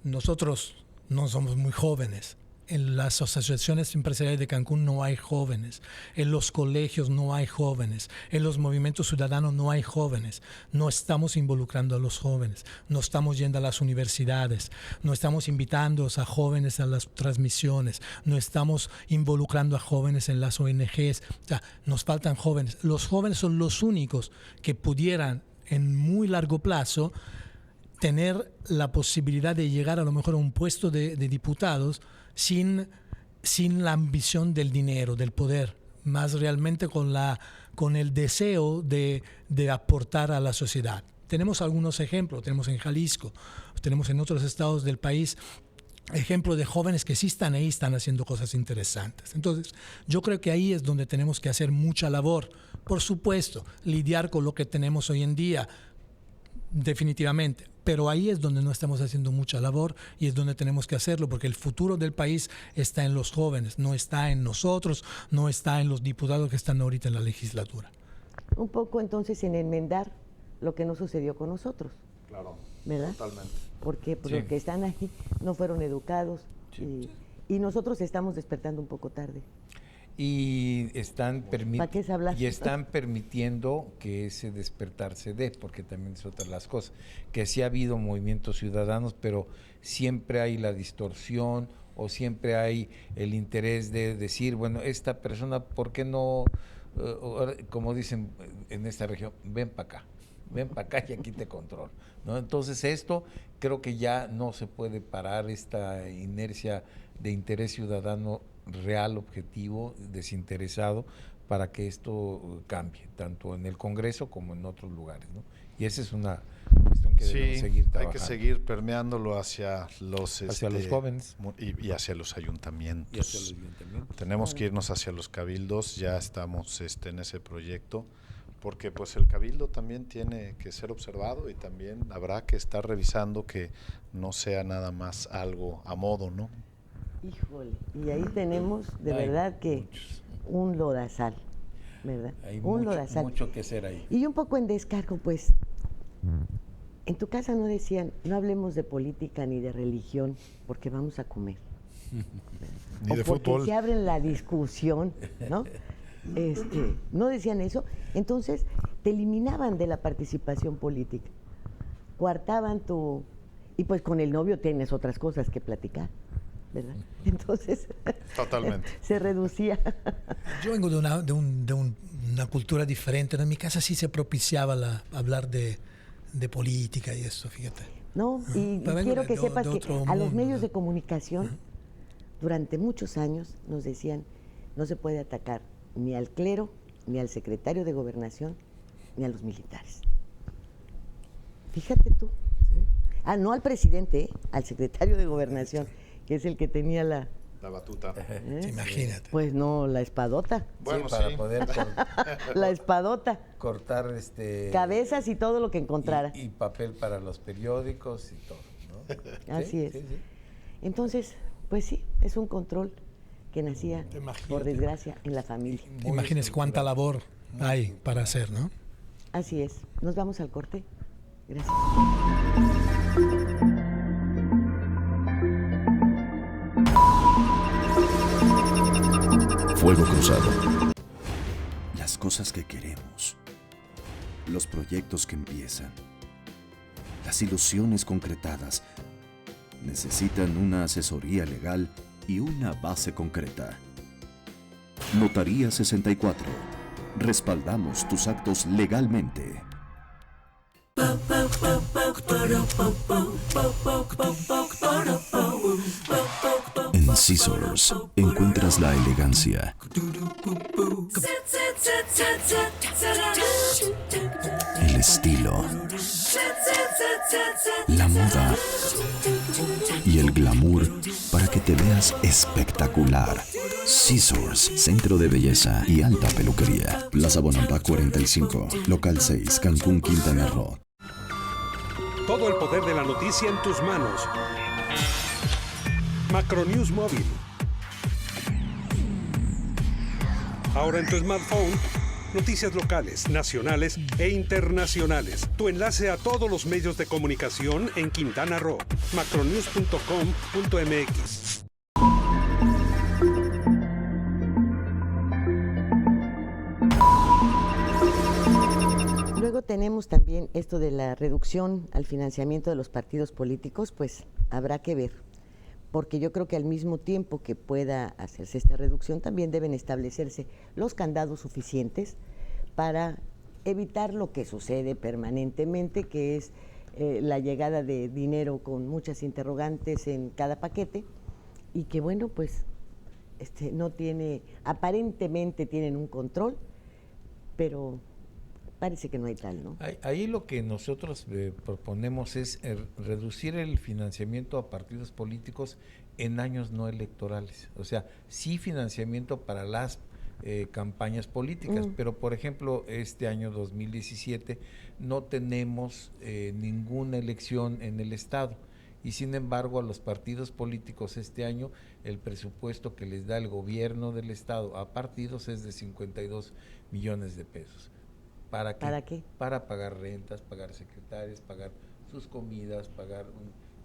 Nosotros no somos muy jóvenes. En las asociaciones empresariales de Cancún no hay jóvenes, en los colegios no hay jóvenes, en los movimientos ciudadanos no hay jóvenes. No estamos involucrando a los jóvenes, no estamos yendo a las universidades, no estamos invitando a jóvenes a las transmisiones, no estamos involucrando a jóvenes en las ONGs. O sea, nos faltan jóvenes. Los jóvenes son los únicos que pudieran en muy largo plazo tener la posibilidad de llegar a lo mejor a un puesto de diputados sin la ambición del dinero, del poder, más realmente con el deseo de aportar a la sociedad. Tenemos algunos ejemplos, tenemos en Jalisco, tenemos en otros estados del país ejemplos de jóvenes que sí están ahí, están haciendo cosas interesantes. Entonces, yo creo que ahí es donde tenemos que hacer mucha labor. Por supuesto, lidiar con lo que tenemos hoy en día, definitivamente. Pero ahí es donde no estamos haciendo mucha labor y es donde tenemos que hacerlo, porque el futuro del país está en los jóvenes, no está en nosotros, no está en los diputados que están ahorita en la legislatura. Un poco entonces en enmendar lo que no sucedió con nosotros. Claro, ¿verdad? totalmente. Porque pues, los que están aquí no fueron educados y nosotros estamos despertando un poco tarde. Y están permitiendo que ese despertar se dé, porque también es otra de las cosas, que sí ha habido movimientos ciudadanos, pero siempre hay la distorsión o siempre hay el interés de decir, bueno, esta persona, ¿por qué no, como dicen en esta región, ven para acá y aquí te controlo, ¿no? Entonces esto creo que ya no se puede parar, esta inercia de interés ciudadano real, objetivo, desinteresado, para que esto cambie, tanto en el Congreso como en otros lugares, ¿no? Y esa es una cuestión que debemos seguir trabajando. Hay que seguir permeándolo hacia los jóvenes y hacia los ayuntamientos. Tenemos que irnos hacia los cabildos, ya estamos en ese proyecto, porque pues el cabildo también tiene que ser observado y también habrá que estar revisando que no sea nada más algo a modo, ¿no? Híjole, y ahí tenemos de verdad que un lodazal, ¿verdad? Hay mucho que hacer ahí. Y un poco en descargo, pues, en tu casa no decían, no hablemos de política ni de religión, porque vamos a comer. Ni de fútbol. Porque se abre la discusión, ¿no? No decían eso, entonces te eliminaban de la participación política, coartaban tu... Y pues con el novio tienes otras cosas que platicar, ¿verdad? Entonces, totalmente. Se reducía. Yo vengo de una cultura diferente. En mi casa sí se propiciaba hablar de política y eso, fíjate. No, y quiero que sepas que a los medios de comunicación, durante muchos años, nos decían, no se puede atacar ni al clero, ni al secretario de Gobernación, ni a los militares. Fíjate tú. ¿Sí? No al presidente, al secretario de Gobernación, que es el que tenía la batuta. Imagínate. Pues no, la espadota. Bueno, sí, para poder la espadota. Cortar cabezas y todo lo que encontrara. Y papel para los periódicos y todo, ¿no? Así es. Sí. Entonces, pues sí, es un control que nacía, por desgracia, en la familia. Imagínese cuánta labor hay para hacer, ¿no? Así es. Nos vamos al corte. Gracias. Fuego Cruzado. Las cosas que queremos. Los proyectos que empiezan. Las ilusiones concretadas. Necesitan una asesoría legal y una base concreta. Notaría 64. Respaldamos tus actos legalmente. En Scissors encuentras la elegancia, el estilo la moda y el glamour para que te veas espectacular. Scissors, centro de belleza y alta peluquería. Plaza Bonampak 45, local 6, Cancún, Quintana Roo. Todo el poder de la noticia en tus manos. Macronews Móvil. Ahora en tu smartphone, noticias locales, nacionales e internacionales. Tu enlace a todos los medios de comunicación en Quintana Roo. macronews.com.mx. Luego tenemos también esto de la reducción al financiamiento de los partidos políticos, pues habrá que ver, porque yo creo que al mismo tiempo que pueda hacerse esta reducción, también deben establecerse los candados suficientes para evitar lo que sucede permanentemente, que es la llegada de dinero con muchas interrogantes en cada paquete, y que bueno, pues no tiene, aparentemente tienen un control, pero parece que no hay tal, ¿no? Ahí lo que nosotros proponemos es reducir el financiamiento a partidos políticos en años no electorales. O sea, sí financiamiento para las campañas políticas, pero por ejemplo, este año 2017 no tenemos ninguna elección en el Estado. Y sin embargo, a los partidos políticos este año, el presupuesto que les da el gobierno del Estado a partidos es de 52 millones de pesos. ¿Para qué? ¿Para qué? Para pagar rentas, pagar secretarios, pagar sus comidas, pagar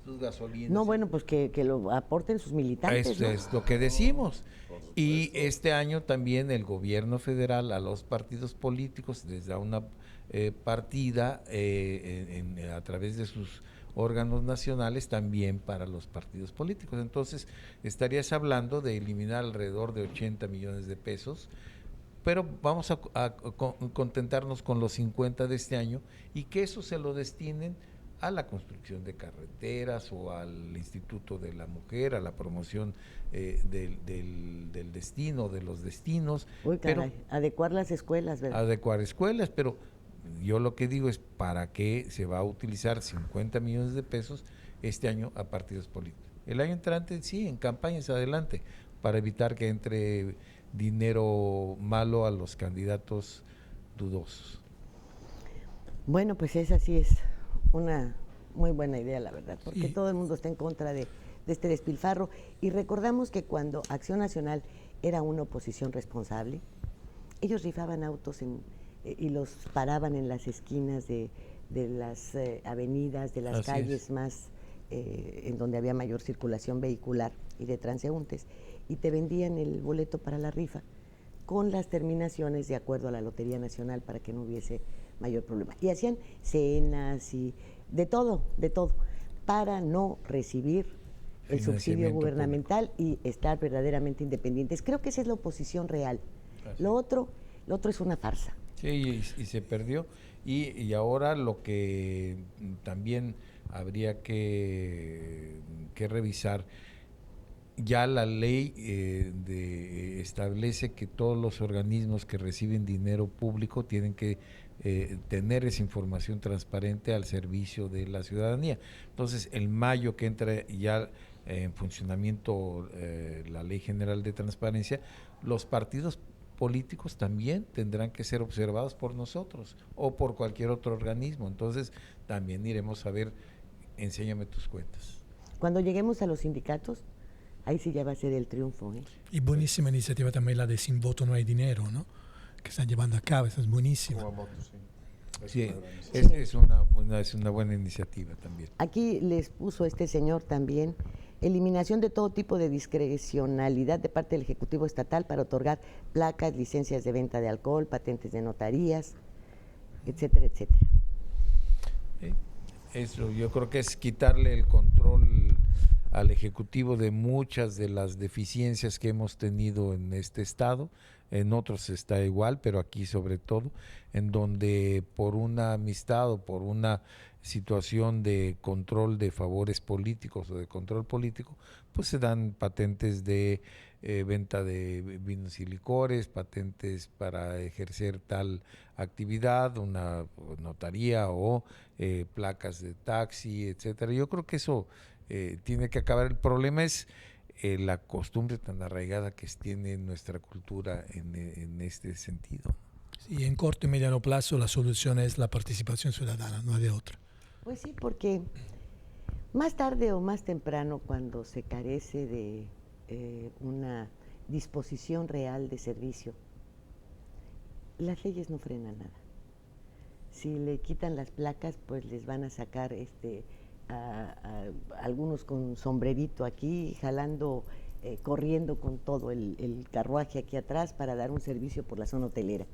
sus gasolinas. No, bueno, pues que lo aporten sus militantes. Eso es lo que decimos. Y este año también el gobierno federal a los partidos políticos les da una partida a través de sus órganos nacionales también para los partidos políticos. Entonces, estarías hablando de eliminar alrededor de 80 millones de pesos, pero vamos a contentarnos con los 50 de este año y que eso se lo destinen a la construcción de carreteras o al Instituto de la Mujer, a la promoción del destino, de los destinos. Uy, caray, adecuar las escuelas, ¿verdad? Adecuar escuelas, pero yo lo que digo es para qué se va a utilizar 50 millones de pesos este año a partidos políticos. El año entrante sí, en campañas adelante, para evitar que entre dinero malo a los candidatos dudosos. Bueno, pues esa sí es una muy buena idea, la verdad, porque todo el mundo está en contra de este despilfarro. Y recordamos que cuando Acción Nacional era una oposición responsable, ellos rifaban autos y los paraban en las esquinas de las avenidas, de las calles más en donde había mayor circulación vehicular y de transeúntes, y te vendían el boleto para la rifa con las terminaciones de acuerdo a la Lotería Nacional para que no hubiese mayor problema. Y hacían cenas y de todo, para no recibir el subsidio gubernamental y estar verdaderamente independientes. Creo que esa es la oposición real. Lo otro es una farsa. Sí, y se perdió. Y ahora lo que también habría que revisar, ya la ley establece que todos los organismos que reciben dinero público tienen que tener esa información transparente al servicio de la ciudadanía. Entonces, en mayo que entra ya en funcionamiento la Ley General de Transparencia, los partidos políticos también tendrán que ser observados por nosotros o por cualquier otro organismo. Entonces, también iremos a ver, enséñame tus cuentas. Cuando lleguemos a los sindicatos, ahí sí ya va a ser el triunfo. Y buenísima iniciativa también la de Sin Voto No Hay Dinero, ¿no? Que están llevando a cabo, esa es buenísima. Sí, es una buena iniciativa también. Aquí les puso este señor también eliminación de todo tipo de discrecionalidad de parte del Ejecutivo Estatal para otorgar placas, licencias de venta de alcohol, patentes de notarías, etcétera, etcétera. Eso yo creo que es quitarle el control al Ejecutivo de muchas de las deficiencias que hemos tenido en este estado. En otros está igual, pero aquí sobre todo, en donde por una amistad o por una situación de control de favores políticos o de control político, pues se dan patentes de venta de vinos y licores, patentes para ejercer tal actividad, una notaría o placas de taxi, etcétera. Yo creo que eso tiene que acabar. El problema es la costumbre tan arraigada que tiene nuestra cultura en este sentido. Y en corto y mediano plazo la solución es la participación ciudadana, no hay de otra. Pues sí, porque más tarde o más temprano, cuando se carece de una disposición real de servicio, las leyes no frenan nada. Si le quitan las placas, pues les van a sacar a algunos con sombrerito aquí, jalando, corriendo con todo el carruaje aquí atrás para dar un servicio por la zona hotelera.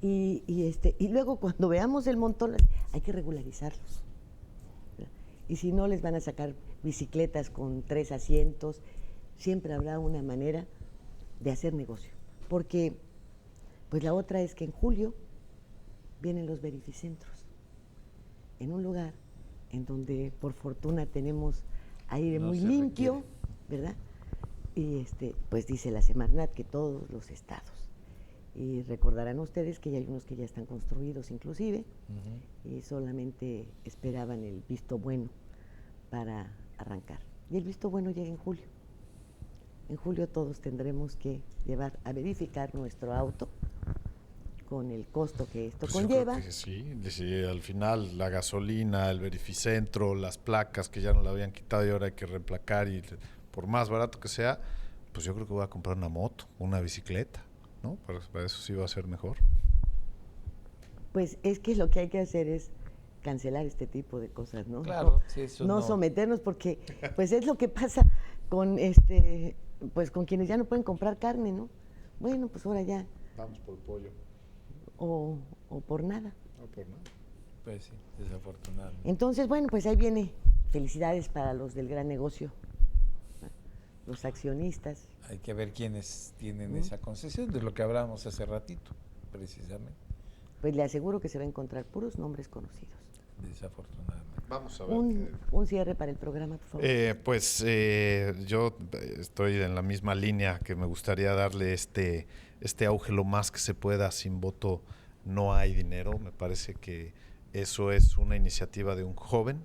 Y luego cuando veamos el montón, hay que regularizarlos. Y si no, les van a sacar bicicletas con 3 asientos. Siempre habrá una manera de hacer negocio. Porque, pues la otra es que en julio vienen los verificentros. En un lugar en donde, por fortuna, tenemos aire muy limpio, ¿verdad? Y pues dice la Semarnat que todos los estados. Y recordarán ustedes que ya hay unos que ya están construidos inclusive, y solamente esperaban el visto bueno para arrancar. Y el visto bueno llega en julio. En julio todos tendremos que llevar a verificar nuestro auto con el costo que esto conlleva. Sí, al final la gasolina, el verificentro, las placas que ya no la habían quitado y ahora hay que reemplacar, y por más barato que sea, pues yo creo que voy a comprar una moto, una bicicleta, ¿no? Para eso sí va a ser mejor. Pues es que lo que hay que hacer es cancelar este tipo de cosas, ¿no? Claro, sí, eso no someternos, porque pues es lo que pasa con pues con quienes ya no pueden comprar carne, ¿no? Bueno, pues ahora ya. Vamos por pollo. O por nada. O por nada. Pues sí, desafortunadamente. Entonces, bueno, pues ahí viene. Felicidades para los del gran negocio, los accionistas. Hay que ver quiénes tienen esa concesión, de lo que hablábamos hace ratito, precisamente. Pues le aseguro que se va a encontrar puros nombres conocidos. Desafortunadamente. Vamos a ver. Un cierre para el programa, por favor. Yo estoy en la misma línea, que me gustaría darle este auge lo más que se pueda. Sin voto no hay dinero. Me parece que eso es una iniciativa de un joven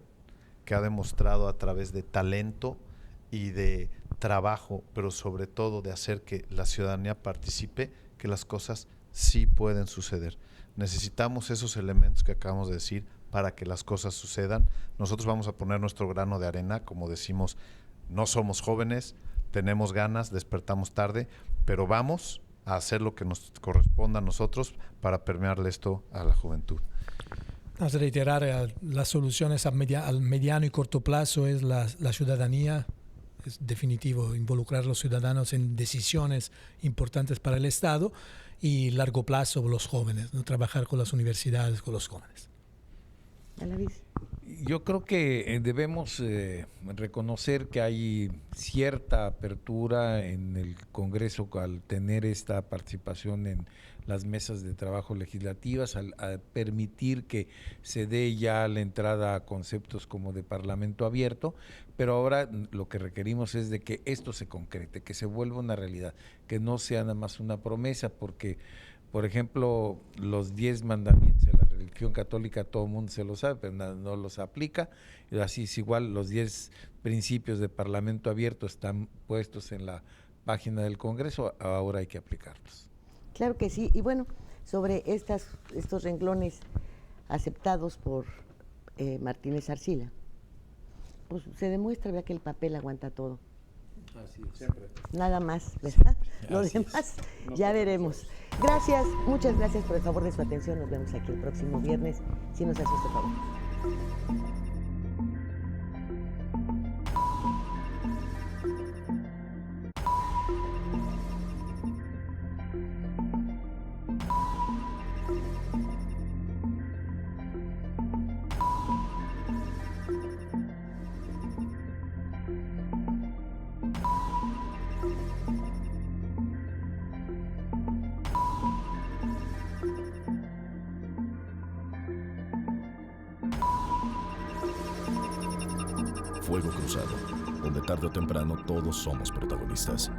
que ha demostrado a través de talento y de trabajo, pero sobre todo de hacer que la ciudadanía participe, que las cosas sí pueden suceder. Necesitamos esos elementos que acabamos de decir para que las cosas sucedan. Nosotros vamos a poner nuestro grano de arena, como decimos, no somos jóvenes, tenemos ganas, despertamos tarde, pero vamos a hacer lo que nos corresponda a nosotros para permearle esto a la juventud. Vamos a reiterar, las soluciones al mediano y corto plazo es la ciudadanía. Es definitivo involucrar a los ciudadanos en decisiones importantes para el Estado, y largo plazo los jóvenes, ¿no? Trabajar con las universidades, con los jóvenes. Yo creo que debemos reconocer que hay cierta apertura en el Congreso al tener esta participación en las mesas de trabajo legislativas, al permitir que se dé ya la entrada a conceptos como de parlamento abierto, pero ahora lo que requerimos es de que esto se concrete, que se vuelva una realidad, que no sea nada más una promesa, porque, por ejemplo, los 10 mandamientos de la religión católica todo el mundo se lo sabe, pero no los aplica. Y así es igual, los 10 principios de parlamento abierto están puestos en la página del Congreso, ahora hay que aplicarlos. Claro que sí, y bueno, sobre estos renglones aceptados por Martínez Arcila, pues se demuestra, vea, que el papel aguanta todo. Así es. Siempre. Nada más, ¿verdad? Sí, lo demás ya veremos. Gracias, muchas gracias por el favor de su atención. Nos vemos aquí el próximo viernes, si nos hace este favor. Fuego Cruzado, donde tarde o temprano todos somos protagonistas.